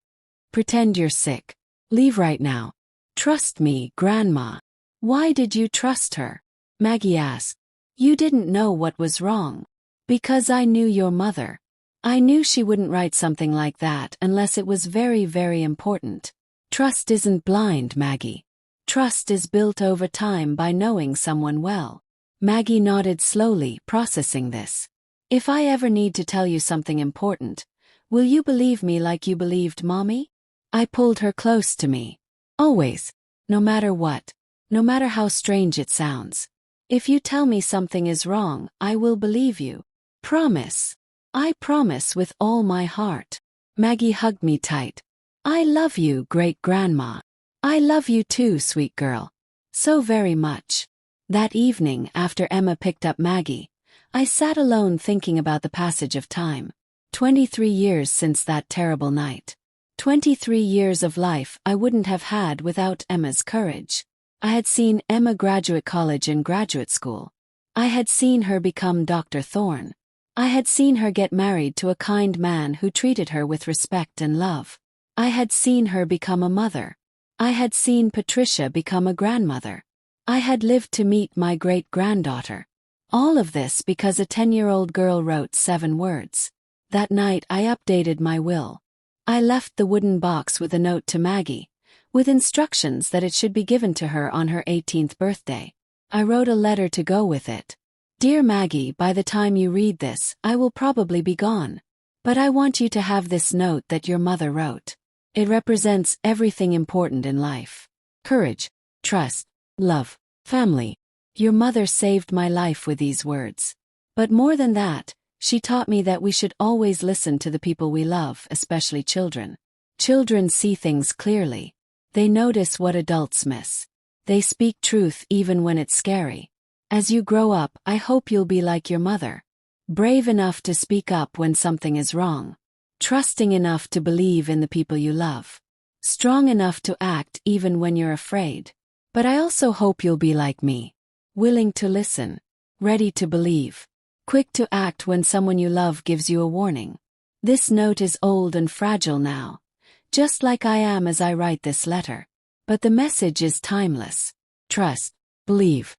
Pretend you're sick. Leave right now. Trust me, Grandma." "Why did you trust her?" Maggie asked. "You didn't know what was wrong." "Because I knew your mother. I knew she wouldn't write something like that unless it was very, very important. Trust isn't blind, Maggie. Trust is built over time by knowing someone well." Maggie nodded slowly, processing this. "If I ever need to tell you something important, will you believe me like you believed Mommy?" I pulled her close to me. "Always. No matter what. No matter how strange it sounds. If you tell me something is wrong, I will believe you. Promise." "I promise with all my heart." Maggie hugged me tight. "I love you, great-grandma." "I love you too, sweet girl. So very much." That evening, after Emma picked up Maggie, I sat alone thinking about the passage of time. 23 years since that terrible night. 23 years of life I wouldn't have had without Emma's courage. I had seen Emma graduate college and graduate school. I had seen her become Dr. Thorne. I had seen her get married to a kind man who treated her with respect and love. I had seen her become a mother. I had seen Patricia become a grandmother. I had lived to meet my great-granddaughter. All of this because a 10-year-old girl wrote 7 words. That night I updated my will. I left the wooden box with a note to Maggie, with instructions that it should be given to her on her 18th birthday. I wrote a letter to go with it. "Dear Maggie, by the time you read this, I will probably be gone. But I want you to have this note that your mother wrote. It represents everything important in life. Courage, trust, love, family. Your mother saved my life with these words. But more than that, she taught me that we should always listen to the people we love, especially children. Children see things clearly. They notice what adults miss. They speak truth even when it's scary. As you grow up, I hope you'll be like your mother. Brave enough to speak up when something is wrong. Trusting enough to believe in the people you love. Strong enough to act even when you're afraid. But I also hope you'll be like me. Willing to listen. Ready to believe. Quick to act when someone you love gives you a warning. This note is old and fragile now, just like I am as I write this letter. But the message is timeless. Trust, believe,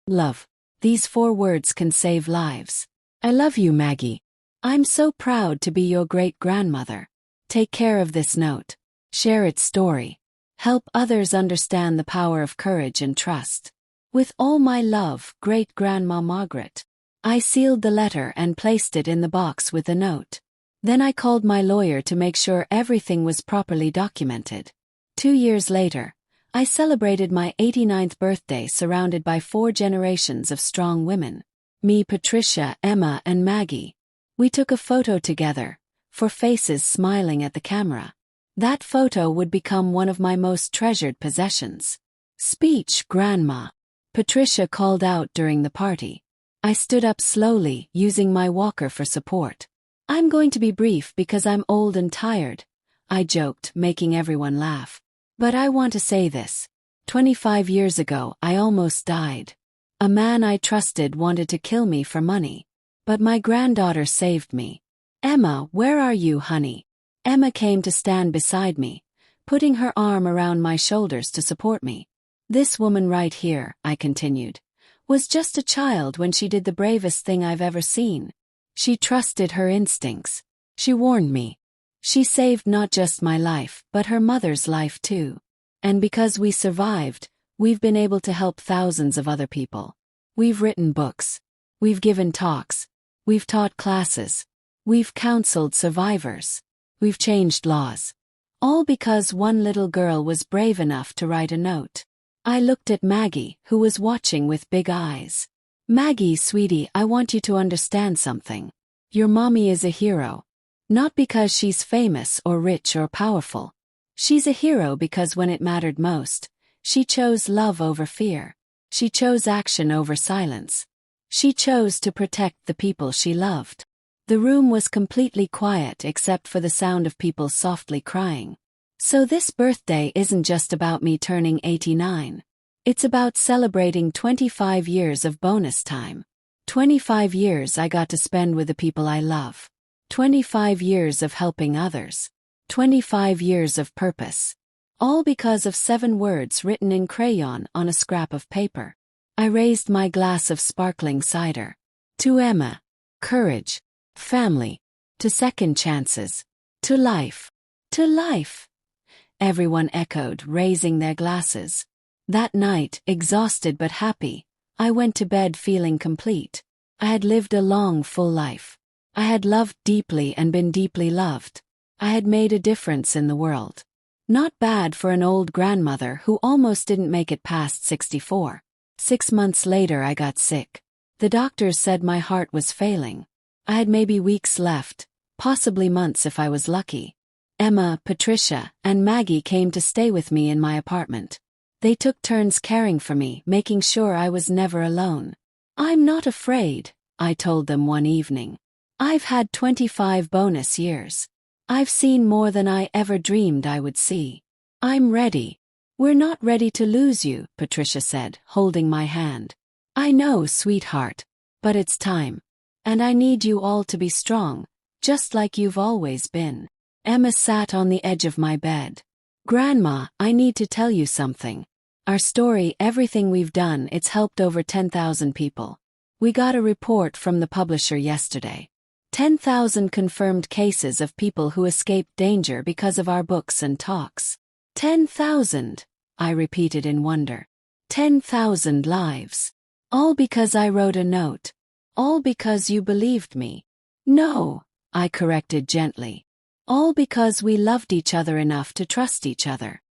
love. These 4 words can save lives. I love you, Maggie. I'm so proud to be your great-grandmother. Take care of this note. Share its story. Help others understand the power of courage and trust. With all my love, Great-Grandma Margaret. I sealed the letter and placed it in the box with a note. Then I called my lawyer to make sure everything was properly documented. 2 years later, I celebrated my 89th birthday surrounded by 4 generations of strong women. Me, Patricia, Emma, and Maggie. We took a photo together, 4 faces smiling at the camera. That photo would become one of my most treasured possessions. "Speech, Grandma," Patricia called out during the party. I stood up slowly, using my walker for support. "I'm going to be brief because I'm old and tired," I joked, making everyone laugh. "But I want to say this. 25 years ago, I almost died. A man I trusted wanted to kill me for money. But my granddaughter saved me. Emma, where are you, honey?" Emma came to stand beside me, putting her arm around my shoulders to support me. "This woman right here," I continued, "was just a child when she did the bravest thing I've ever seen. She trusted her instincts. She warned me. She saved not just my life, but her mother's life too. And because we survived, we've been able to help thousands of other people. We've written books. We've given talks. We've taught classes. We've counseled survivors. We've changed laws. All because one little girl was brave enough to write a note. I looked at Maggie, who was watching with big eyes. Maggie, sweetie, I want you to understand something. Your mommy is a hero. Not because she's famous or rich or powerful. She's a hero because when it mattered most, she chose love over fear. She chose action over silence. She chose to protect the people she loved. The room was completely quiet except for the sound of people softly crying. So this birthday isn't just about me turning 89. It's about celebrating 25 years of bonus time. 25 years I got to spend with the people I love. 25 years of helping others. 25 years of purpose. All because of 7 words written in crayon on a scrap of paper. I raised my glass of sparkling cider. To Emma. Courage. Family. To second chances. To life. To life. Everyone echoed, raising their glasses. That night, exhausted but happy, I went to bed feeling complete. I had lived a long, full life. I had loved deeply and been deeply loved. I had made a difference in the world. Not bad for an old grandmother who almost didn't make it past 64. 6 months later I got sick. The doctors said my heart was failing. I had maybe weeks left, possibly months if I was lucky. Emma, Patricia, and Maggie came to stay with me in my apartment. They took turns caring for me, making sure I was never alone. I'm not afraid, I told them one evening. I've had 25 bonus years. I've seen more than I ever dreamed I would see. I'm ready. We're not ready to lose you, Patricia said, holding my hand. I know, sweetheart. But it's time. And I need you all to be strong, just like you've always been. Emma sat on the edge of my bed. Grandma, I need to tell you something. Our story, everything we've done, it's helped over 10,000 people. We got a report from the publisher yesterday. 10,000 confirmed cases of people who escaped danger because of our books and talks. 10,000, I repeated in wonder. 10,000 lives. All because I wrote a note. All because you believed me. No, I corrected gently. All because we loved each other enough to trust each other.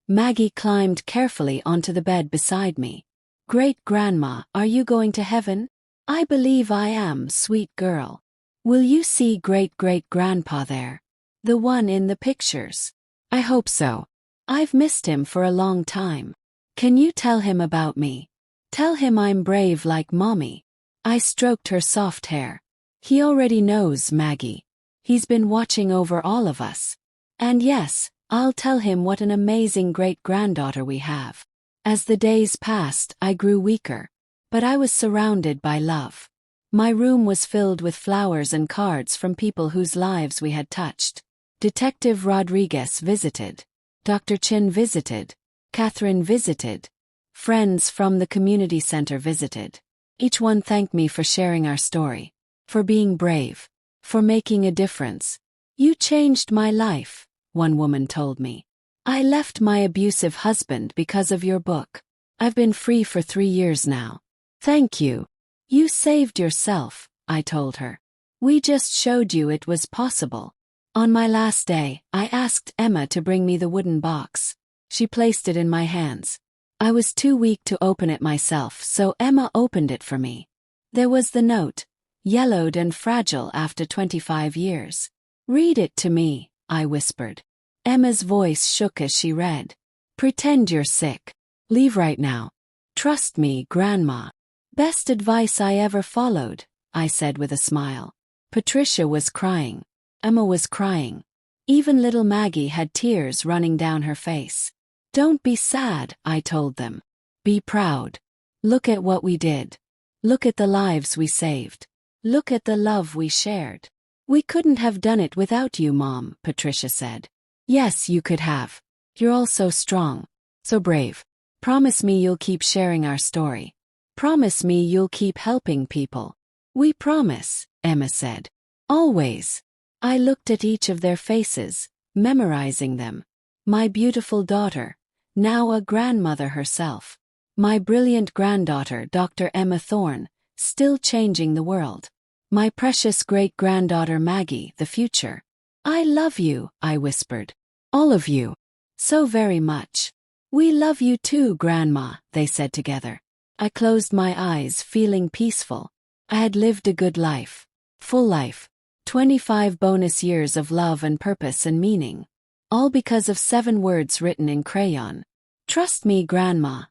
Maggie climbed carefully onto the bed beside me. Great-grandma, are you going to heaven? I believe I am, sweet girl. Will you see great-great-grandpa there? The one in the pictures? I hope so. I've missed him for a long time. Can you tell him about me? Tell him I'm brave like Mommy. I stroked her soft hair. He already knows, Maggie. He's been watching over all of us. And yes, I'll tell him what an amazing great-granddaughter we have. As the days passed, I grew weaker. But I was surrounded by love. My room was filled with flowers and cards from people whose lives we had touched. Detective Rodriguez visited. Dr. Chin visited. Catherine visited. Friends from the community center visited. Each one thanked me for sharing our story. For being brave. For making a difference. You changed my life, one woman told me. I left my abusive husband because of your book. I've been free for 3 years now. Thank you. You saved yourself, I told her. We just showed you it was possible. On my last day, I asked Emma to bring me the wooden box. She placed it in my hands. I was too weak to open it myself, so Emma opened it for me. There was the note. Yellowed and fragile after 25 years. Read it to me, I whispered. Emma's voice shook as she read. Pretend you're sick. Leave right now. Trust me, Grandma. Best advice I ever followed, I said with a smile. Patricia was crying. Emma was crying. Even little Maggie had tears running down her face. Don't be sad, I told them. Be proud. Look at what we did. Look at the lives we saved. Look at the love we shared. We couldn't have done it without you, Mom, Patricia said. Yes, you could have. You're all so strong. So brave. Promise me you'll keep sharing our story. Promise me you'll keep helping people. We promise, Emma said. Always. I looked at each of their faces, memorizing them. My beautiful daughter, now a grandmother herself. My brilliant granddaughter, Dr. Emma Thorne, still changing the world. My precious great-granddaughter Maggie, the future. I love you, I whispered. All of you. So very much. "We love you too, Grandma," they said together. I closed my eyes, feeling peaceful. I had lived a good life. Full life. 25 bonus years of love and purpose and meaning. All because of 7 words written in crayon. "Trust me, Grandma."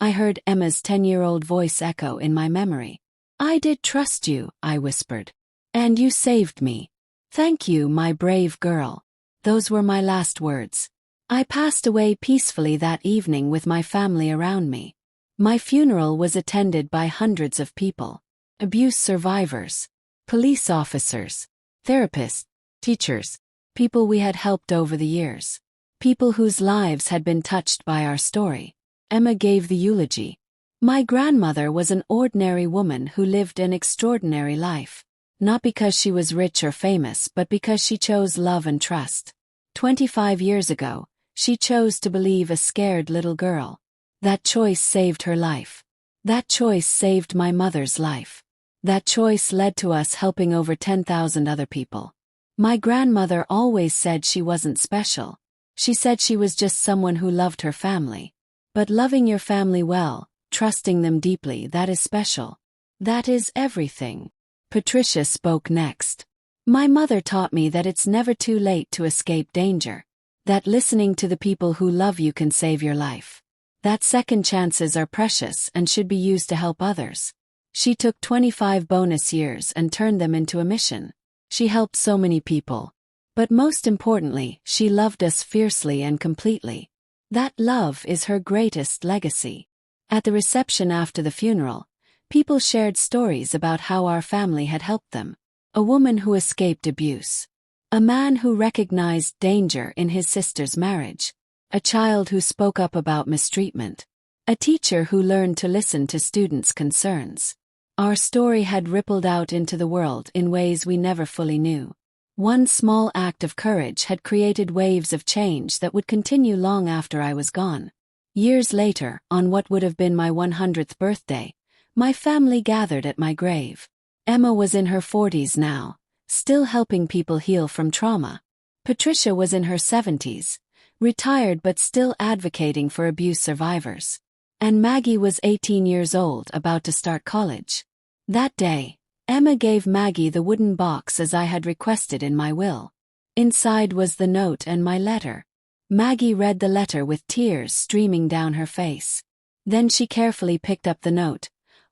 I heard Emma's 10-year-old voice echo in my memory. "I did trust you," I whispered. "And you saved me. Thank you, my brave girl." Those were my last words. I passed away peacefully that evening with my family around me. My funeral was attended by hundreds of people. Abuse survivors, police officers, therapists, teachers, people we had helped over the years. People whose lives had been touched by our story. Emma gave the eulogy. My grandmother was an ordinary woman who lived an extraordinary life. Not because she was rich or famous, but because she chose love and trust. 25 years ago, she chose to believe a scared little girl. That choice saved her life. That choice saved my mother's life. That choice led to us helping over 10,000 other people. My grandmother always said she wasn't special. She said she was just someone who loved her family. But loving your family well, trusting them deeply, that is special. That is everything. Patricia spoke next. My mother taught me that it's never too late to escape danger. That listening to the people who love you can save your life. That second chances are precious and should be used to help others. She took 25 bonus years and turned them into a mission. She helped so many people. But most importantly, she loved us fiercely and completely. That love is her greatest legacy. At the reception after the funeral, people shared stories about how our family had helped them. A woman who escaped abuse. A man who recognized danger in his sister's marriage. A child who spoke up about mistreatment. A teacher who learned to listen to students' concerns. Our story had rippled out into the world in ways we never fully knew. One small act of courage had created waves of change that would continue long after I was gone. Years later, on what would have been my 100th birthday, my family gathered at my grave. Emma was in her 40s now, still helping people heal from trauma. Patricia was in her 70s, retired but still advocating for abuse survivors. And Maggie was 18 years old, about to start college. That day, Emma gave Maggie the wooden box as I had requested in my will. Inside was the note and my letter. Maggie read the letter with tears streaming down her face. Then she carefully picked up the note,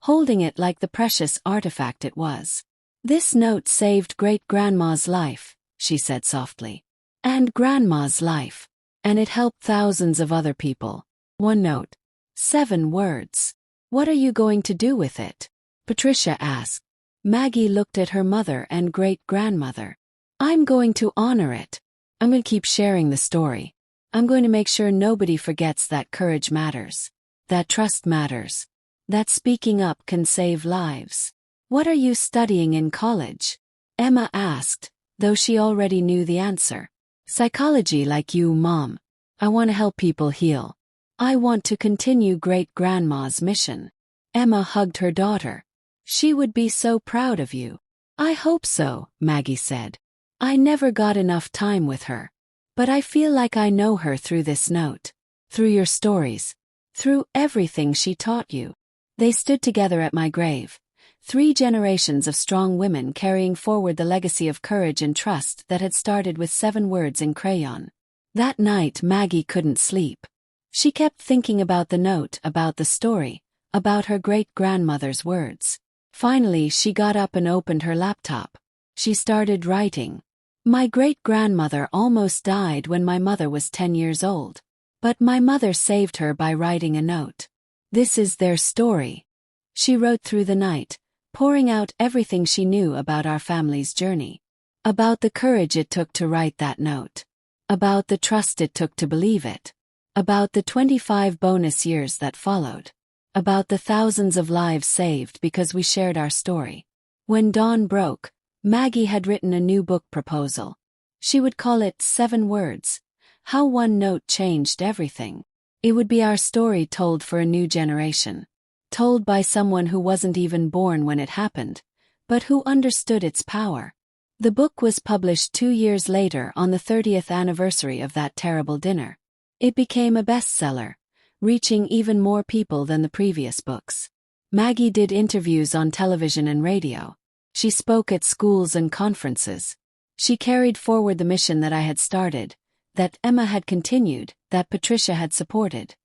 holding it like the precious artifact it was. "This note saved Great-Grandma's life," she said softly. "And Grandma's life. And it helped thousands of other people. One note. 7 words. What are you going to do with it?" Patricia asked. Maggie looked at her mother and great-grandmother. "I'm going to honor it. I'm going to keep sharing the story. I'm going to make sure nobody forgets that courage matters. That trust matters. That speaking up can save lives." "What are you studying in college?" Emma asked, though she already knew the answer. "Psychology, like you, Mom. I want to help people heal. I want to continue Great-Grandma's mission." Emma hugged her daughter. "She would be so proud of you." "I hope so," Maggie said. "I never got enough time with her. But I feel like I know her through this note. Through your stories. Through everything she taught you." They stood together at my grave. 3 generations of strong women carrying forward the legacy of courage and trust that had started with 7 words in crayon. That night Maggie couldn't sleep. She kept thinking about the note, about the story, about her great-grandmother's words. Finally, she got up and opened her laptop. She started writing. "My great-grandmother almost died when my mother was 10 years old. But my mother saved her by writing a note. This is their story." She wrote through the night, pouring out everything she knew about our family's journey. About the courage it took to write that note. About the trust it took to believe it. About the 25 bonus years that followed. About the thousands of lives saved because we shared our story. When dawn broke, Maggie had written a new book proposal. She would call it 7 words. How one note changed everything. It would be our story told for a new generation. Told by someone who wasn't even born when it happened, but who understood its power. The book was published 2 years later on the 30th anniversary of that terrible dinner. It became a bestseller, reaching even more people than the previous books. Maggie did interviews on television and radio. She spoke at schools and conferences. She carried forward the mission that I had started, that Emma had continued, that Patricia had supported.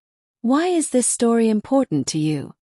"Why is this story important to you?"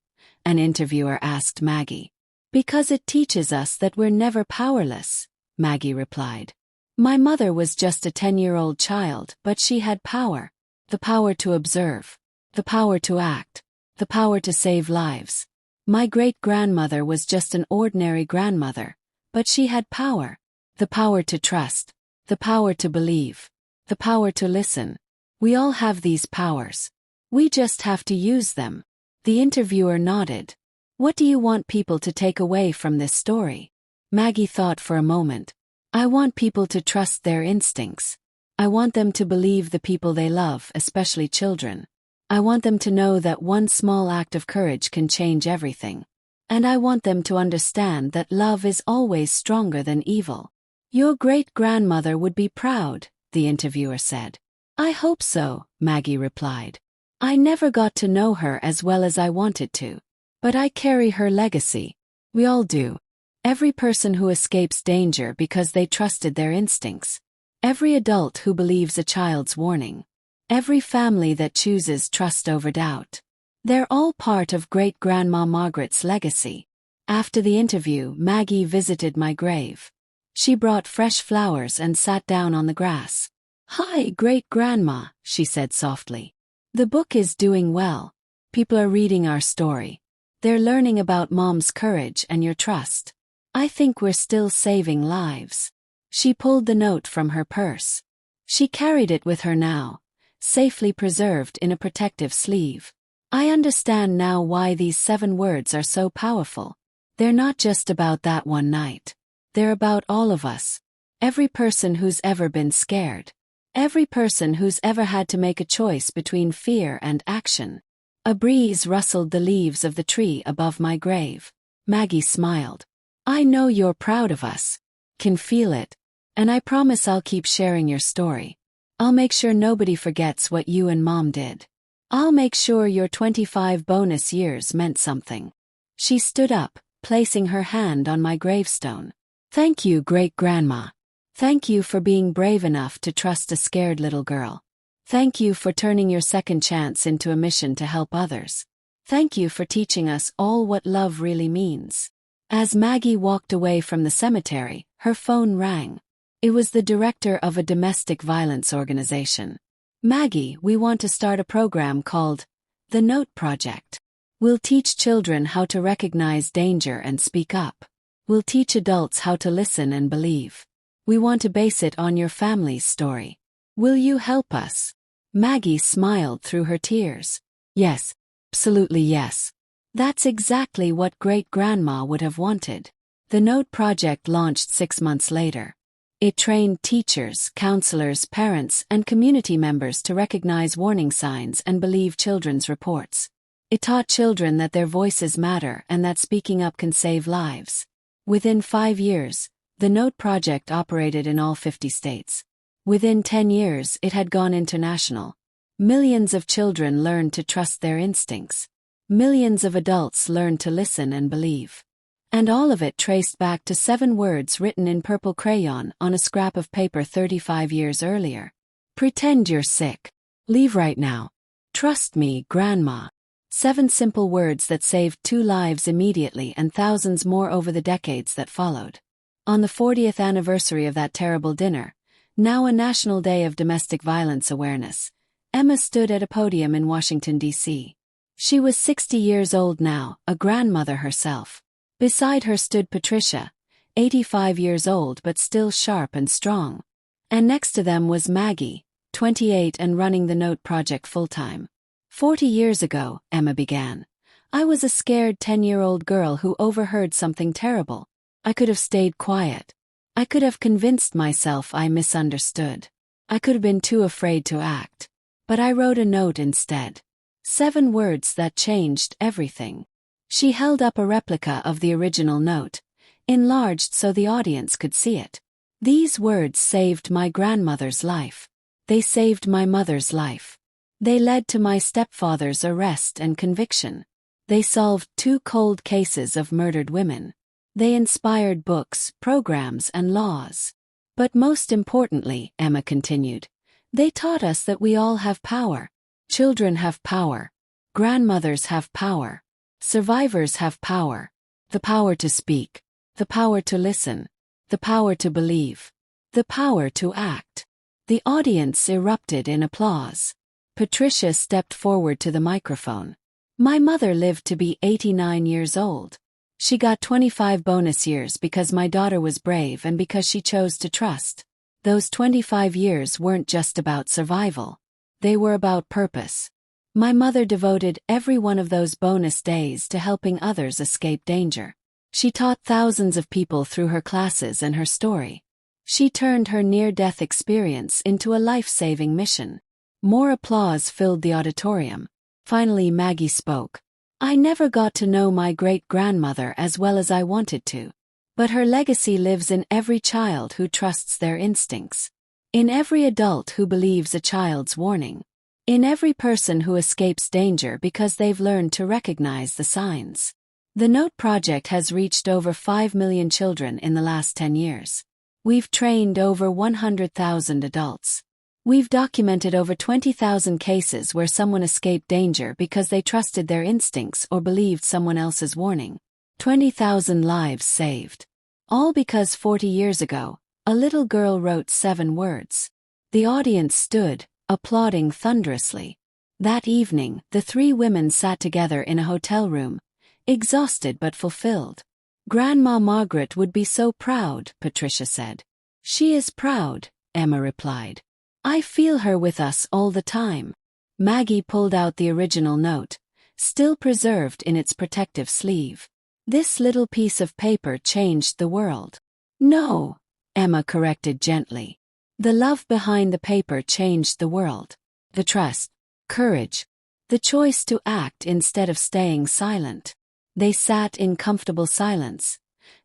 an interviewer asked Maggie. "Because it teaches us that we're never powerless," Maggie replied. "My mother was just a 10-year-old child, but she had power. The power to observe. The power to act. The power to save lives. My great-grandmother was just an ordinary grandmother, but she had power. The power to trust. The power to believe. The power to listen. We all have these powers. We just have to use them." The interviewer nodded. "What do you want people to take away from this story?" Maggie thought for a moment. "I want people to trust their instincts. I want them to believe the people they love, especially children. I want them to know that one small act of courage can change everything. And I want them to understand that love is always stronger than evil." "Your great-grandmother would be proud," the interviewer said. "I hope so," Maggie replied. "I never got to know her as well as I wanted to. But I carry her legacy. We all do. Every person who escapes danger because they trusted their instincts. Every adult who believes a child's warning. Every family that chooses trust over doubt. They're all part of Great-Grandma Margaret's legacy." After the interview, Maggie visited my grave. She brought fresh flowers and sat down on the grass. "Hi, Great-Grandma," she said softly. "The book is doing well. People are reading our story. They're learning about Mom's courage and your trust. I think we're still saving lives." She pulled the note from her purse. She carried it with her now, safely preserved in a protective sleeve. "I understand now why these 7 words are so powerful. They're not just about that one night. They're about all of us. Every person who's ever been scared. Every person who's ever had to make a choice between fear and action." A breeze rustled the leaves of the tree above my grave. Maggie smiled. "I know you're proud of us. Can feel it. And I promise I'll keep sharing your story. I'll make sure nobody forgets what you and Mom did. I'll make sure your 25 bonus years meant something." She stood up, placing her hand on my gravestone. "Thank you, Great-Grandma. Thank you for being brave enough to trust a scared little girl. Thank you for turning your second chance into a mission to help others. Thank you for teaching us all what love really means." As Maggie walked away from the cemetery, her phone rang. It was the director of a domestic violence organization. "Maggie, we want to start a program called The Note Project. We'll teach children how to recognize danger and speak up. We'll teach adults how to listen and believe. We want to base it on your family's story. Will you help us?" Maggie smiled through her tears. "Yes, absolutely yes. That's exactly what Great-Grandma would have wanted." The Note Project launched 6 months later. It trained teachers, counselors, parents, and community members to recognize warning signs and believe children's reports. It taught children that their voices matter and that speaking up can save lives. Within 5 years, the Note Project operated in all 50 states. Within 10 years, it had gone international. Millions of children learned to trust their instincts. Millions of adults learned to listen and believe. And all of it traced back to 7 words written in purple crayon on a scrap of paper 35 years earlier. "Pretend you're sick. Leave right now. Trust me, Grandma." 7 simple words that saved 2 lives immediately and thousands more over the decades that followed. On the 40th anniversary of that terrible dinner, now a National Day of Domestic Violence Awareness, Emma stood at a podium in Washington, D.C. She was 60 years old now, a grandmother herself. Beside her stood Patricia, 85 years old but still sharp and strong. And next to them was Maggie, 28 and running the Note Project full-time. 40 years ago, Emma began. I was a scared 10-year-old girl who overheard something terrible. I could have stayed quiet. I could have convinced myself I misunderstood. I could have been too afraid to act. But I wrote a note instead. 7 words that changed everything. She held up a replica of the original note, enlarged so the audience could see it. These words saved my grandmother's life. They saved my mother's life. They led to my stepfather's arrest and conviction. They solved 2 cold cases of murdered women. They inspired books, programs, and laws. But most importantly, Emma continued, they taught us that we all have power. Children have power. Grandmothers have power. Survivors have power. The power to speak. The power to listen. The power to believe. The power to act. The audience erupted in applause. Patricia stepped forward to the microphone. My mother lived to be 89 years old. She got 25 bonus years because my daughter was brave and because she chose to trust. Those 25 years weren't just about survival. They were about purpose. My mother devoted every one of those bonus days to helping others escape danger. She taught thousands of people through her classes and her story. She turned her near-death experience into a life-saving mission. More applause filled the auditorium. Finally, Maggie spoke. I never got to know my great-grandmother as well as I wanted to. But her legacy lives in every child who trusts their instincts. In every adult who believes a child's warning. In every person who escapes danger because they've learned to recognize the signs. The Note Project has reached over 5 million children in the last 10 years. We've trained over 100,000 adults. We've documented over 20,000 cases where someone escaped danger because they trusted their instincts or believed someone else's warning. 20,000 lives saved. All because 40 years ago, a little girl wrote 7 words. The audience stood, applauding thunderously. That evening, the 3 women sat together in a hotel room, exhausted but fulfilled. Grandma Margaret would be so proud, Patricia said. She is proud, Emma replied. I feel her with us all the time. Maggie pulled out the original note, still preserved in its protective sleeve. This little piece of paper changed the world. No, Emma corrected gently. The love behind the paper changed the world. The trust, courage, the choice to act instead of staying silent. They sat in comfortable silence.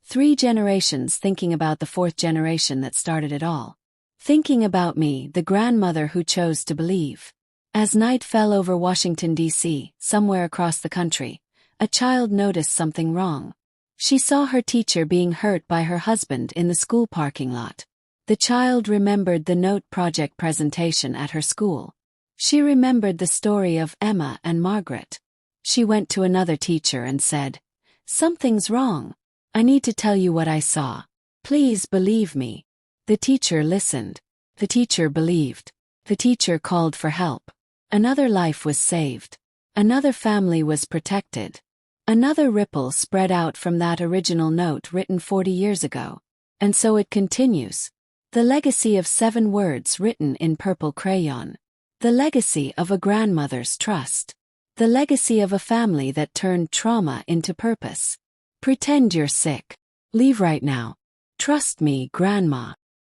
3 generations thinking about the 4th generation that started it all. Thinking about me, the grandmother who chose to believe. As night fell over Washington, D.C., somewhere across the country, a child noticed something wrong. She saw her teacher being hurt by her husband in the school parking lot. The child remembered the Note Project presentation at her school. She remembered the story of Emma and Margaret. She went to another teacher and said, "Something's wrong. I need to tell you what I saw. Please believe me." The teacher listened. The teacher believed. The teacher called for help. Another life was saved. Another family was protected. Another ripple spread out from that original note written 40 years ago. And so it continues. The legacy of 7 words written in purple crayon. The legacy of a grandmother's trust. The legacy of a family that turned trauma into purpose. Pretend you're sick. Leave right now. Trust me, Grandma.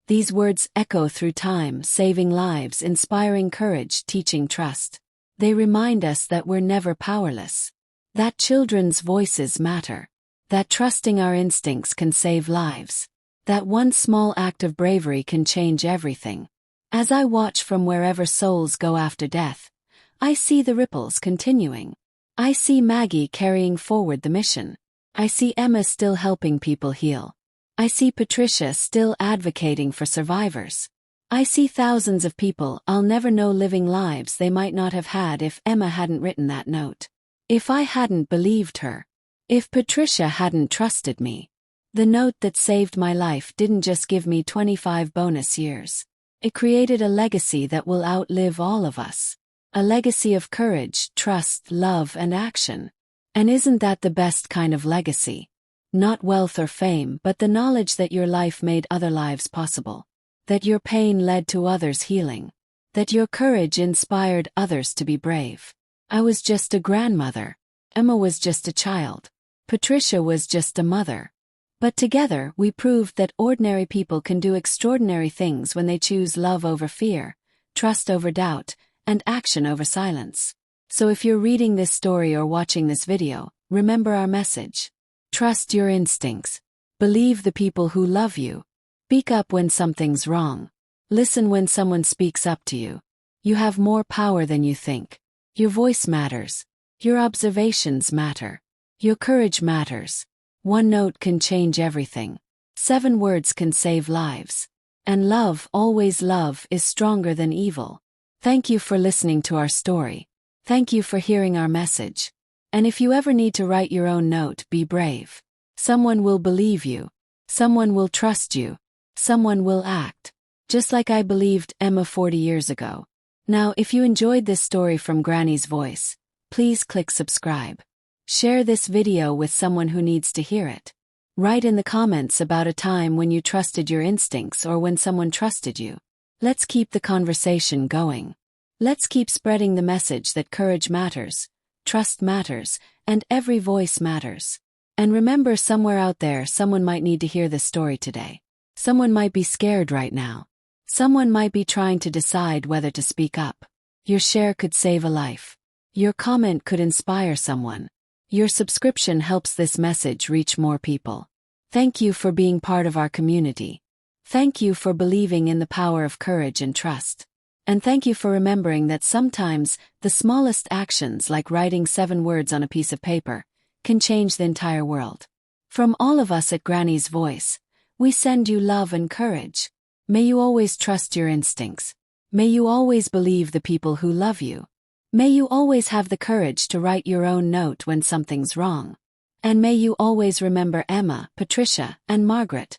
These words echo through time, saving lives, inspiring courage, teaching trust. They remind us that we're never powerless. That children's voices matter. That trusting our instincts can save lives. That one small act of bravery can change everything. As I watch from wherever souls go after death, I see the ripples continuing. I see Maggie carrying forward the mission. I see Emma still helping people heal. I see Patricia still advocating for survivors. I see thousands of people I'll never know living lives they might not have had if Emma hadn't written that note. If I hadn't believed her. If Patricia hadn't trusted me. The note that saved my life didn't just give me 25 bonus years. It created a legacy that will outlive all of us. A legacy of courage, trust, love, and action. And isn't that the best kind of legacy? Not wealth or fame, but the knowledge that your life made other lives possible. That your pain led to others' healing. That your courage inspired others to be brave. I was just a grandmother. Emma was just a child. Patricia was just a mother. But together we proved that ordinary people can do extraordinary things when they choose love over fear, trust over doubt, and action over silence. So if you're reading this story or watching this video, remember our message. Trust your instincts. Believe the people who love you. Speak up when something's wrong. Listen when someone speaks up to you. You have more power than you think. Your voice matters. Your observations matter. Your courage matters. One note can change everything. 7 words can save lives. And love, always love, is stronger than evil. Thank you for listening to our story. Thank you for hearing our message. And if you ever need to write your own note, be brave. Someone will believe you. Someone will trust you. Someone will act. Just like I believed Emma 40 years ago. Now, if you enjoyed this story from Granny's voice, please click subscribe. Share this video with someone who needs to hear it. Write in the comments about a time when you trusted your instincts or when someone trusted you. Let's keep the conversation going. Let's keep spreading the message that courage matters, trust matters, and every voice matters. And remember, somewhere out there, someone might need to hear this story today. Someone might be scared right now. Someone might be trying to decide whether to speak up. Your share could save a life. Your comment could inspire someone. Your subscription helps this message reach more people. Thank you for being part of our community. Thank you for believing in the power of courage and trust. And thank you for remembering that sometimes the smallest actions, like writing 7 words on a piece of paper, can change the entire world. From all of us at Granny's Voice, we send you love and courage. May you always trust your instincts. May you always believe the people who love you. May you always have the courage to write your own note when something's wrong. And may you always remember Emma, Patricia, and Margaret,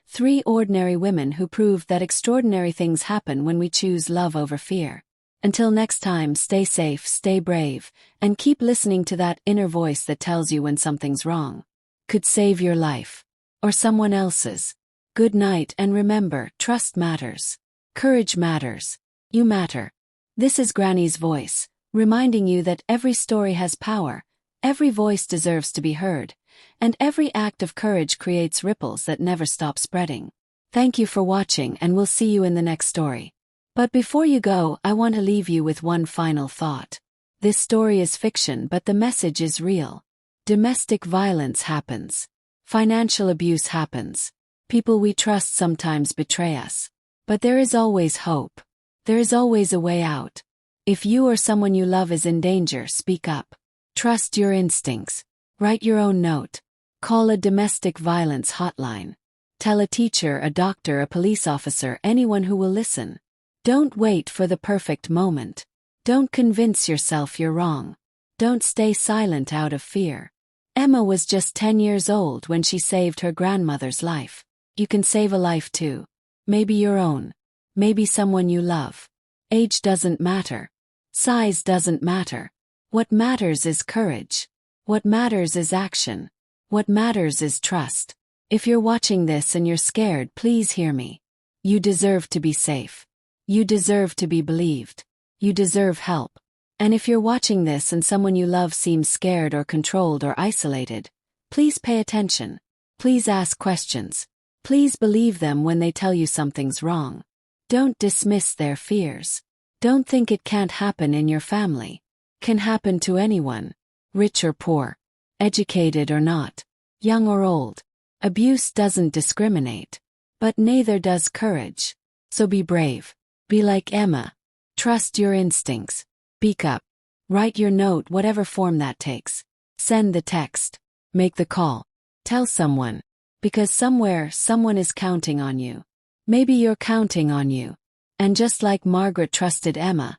3 ordinary women who proved that extraordinary things happen when we choose love over fear. Until next time, stay safe, stay brave, and keep listening to that inner voice that tells you when something's wrong. Could save your life. Or someone else's. Good night, and remember, trust matters. Courage matters. You matter. This is Granny's Voice, reminding you that every story has power, every voice deserves to be heard, and every act of courage creates ripples that never stop spreading. Thank you for watching, and we'll see you in the next story. But before you go, I want to leave you with one final thought. This story is fiction, but the message is real. Domestic violence happens. Financial abuse happens. People we trust sometimes betray us. But there is always hope. There is always a way out. If you or someone you love is in danger, speak up. Trust your instincts. Write your own note. Call a domestic violence hotline. Tell a teacher, a doctor, a police officer, anyone who will listen. Don't wait for the perfect moment. Don't convince yourself you're wrong. Don't stay silent out of fear. Emma was just 10 years old when she saved her grandmother's life. You can save a life too. Maybe your own. Maybe someone you love. Age doesn't matter. Size doesn't matter. What matters is courage. What matters is action. What matters is trust. If you're watching this and you're scared, please hear me. You deserve to be safe. You deserve to be believed. You deserve help. And if you're watching this and someone you love seems scared or controlled or isolated, please pay attention. Please ask questions. Please believe them when they tell you something's wrong. Don't dismiss their fears. Don't think it can't happen in your family. Can happen to anyone. Rich or poor. Educated or not. Young or old. Abuse doesn't discriminate. But neither does courage. So be brave. Be like Emma. Trust your instincts. Speak up. Write your note, whatever form that takes. Send the text. Make the call. Tell someone. Because somewhere, someone is counting on you. Maybe you're counting on you. And just like Margaret trusted Emma,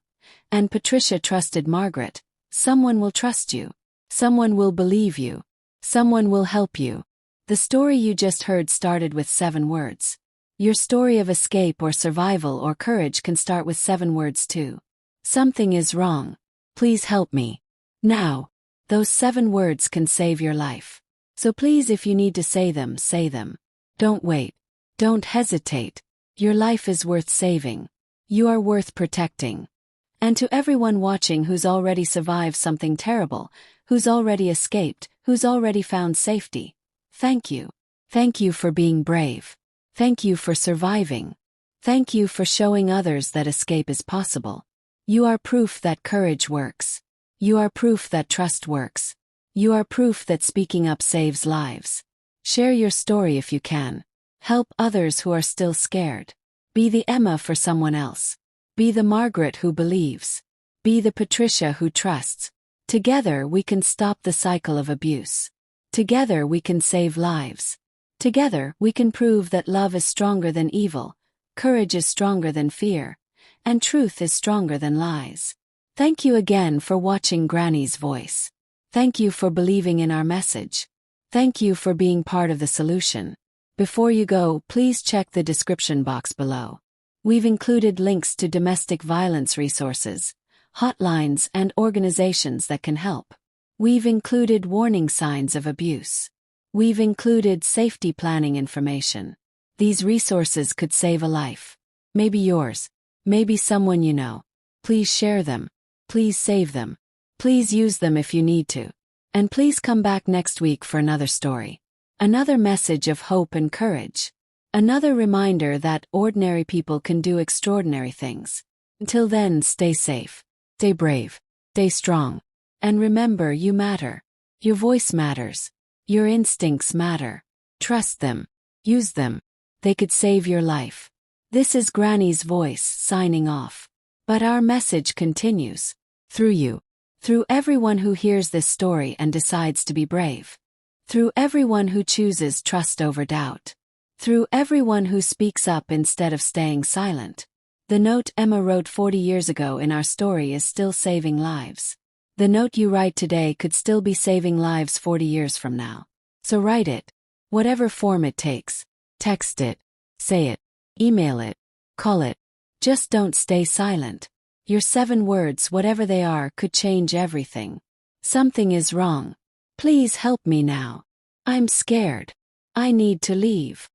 and Patricia trusted Margaret, someone will trust you. Someone will believe you. Someone will help you. The story you just heard started with 7 words. Your story of escape or survival or courage can start with 7 words too. Something is wrong. Please help me. Now. Those 7 words can save your life. So please, if you need to say them, say them. Don't wait. Don't hesitate. Your life is worth saving. You are worth protecting. And to everyone watching who's already survived something terrible, who's already escaped, who's already found safety, thank you. Thank you for being brave. Thank you for surviving. Thank you for showing others that escape is possible. You are proof that courage works. You are proof that trust works. You are proof that speaking up saves lives. Share your story if you can. Help others who are still scared. Be the Emma for someone else. Be the Margaret who believes. Be the Patricia who trusts. Together we can stop the cycle of abuse. Together we can save lives. Together we can prove that love is stronger than evil, courage is stronger than fear, and truth is stronger than lies. Thank you again for watching Granny's Voice. Thank you for believing in our message. Thank you for being part of the solution. Before you go, please check the description box below. We've included links to domestic violence resources, hotlines, and organizations that can help. We've included warning signs of abuse. We've included safety planning information. These resources could save a life. Maybe yours. Maybe someone you know. Please share them. Please save them. Please use them if you need to. And please come back next week for another story. Another message of hope and courage. Another reminder that ordinary people can do extraordinary things. Until then, stay safe. Stay brave. Stay strong. And remember, you matter. Your voice matters. Your instincts matter. Trust them. Use them. They could save your life. This is Granny's Voice signing off. But our message continues. Through you. Through everyone who hears this story and decides to be brave. Through everyone who chooses trust over doubt. Through everyone who speaks up instead of staying silent. The note Emma wrote 40 years ago in our story is still saving lives. The note you write today could still be saving lives 40 years from now. So write it. Whatever form it takes. Text it. Say it. Email it. Call it. Just don't stay silent. Your 7 words, whatever they are, could change everything. Something is wrong. Please help me now. I'm scared. I need to leave.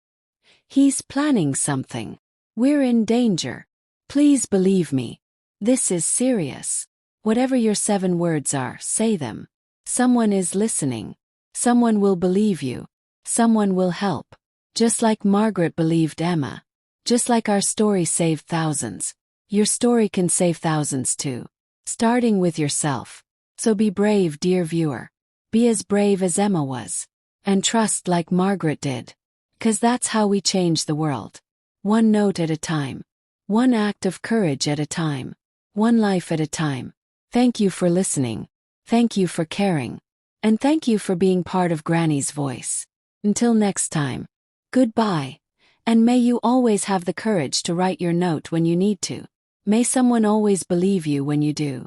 He's planning something. We're in danger. Please believe me. This is serious. Whatever your 7 words are, say them. Someone is listening. Someone will believe you. Someone will help. Just like Margaret believed Emma. Just like our story saved thousands. Your story can save thousands too. Starting with yourself. So be brave, dear viewer. Be as brave as Emma was. And trust like Margaret did. 'Cause that's how we change the world. One note at a time. One act of courage at a time. One life at a time. Thank you for listening. Thank you for caring. And thank you for being part of Granny's Voice. Until next time. Goodbye. And may you always have the courage to write your note when you need to. May someone always believe you when you do.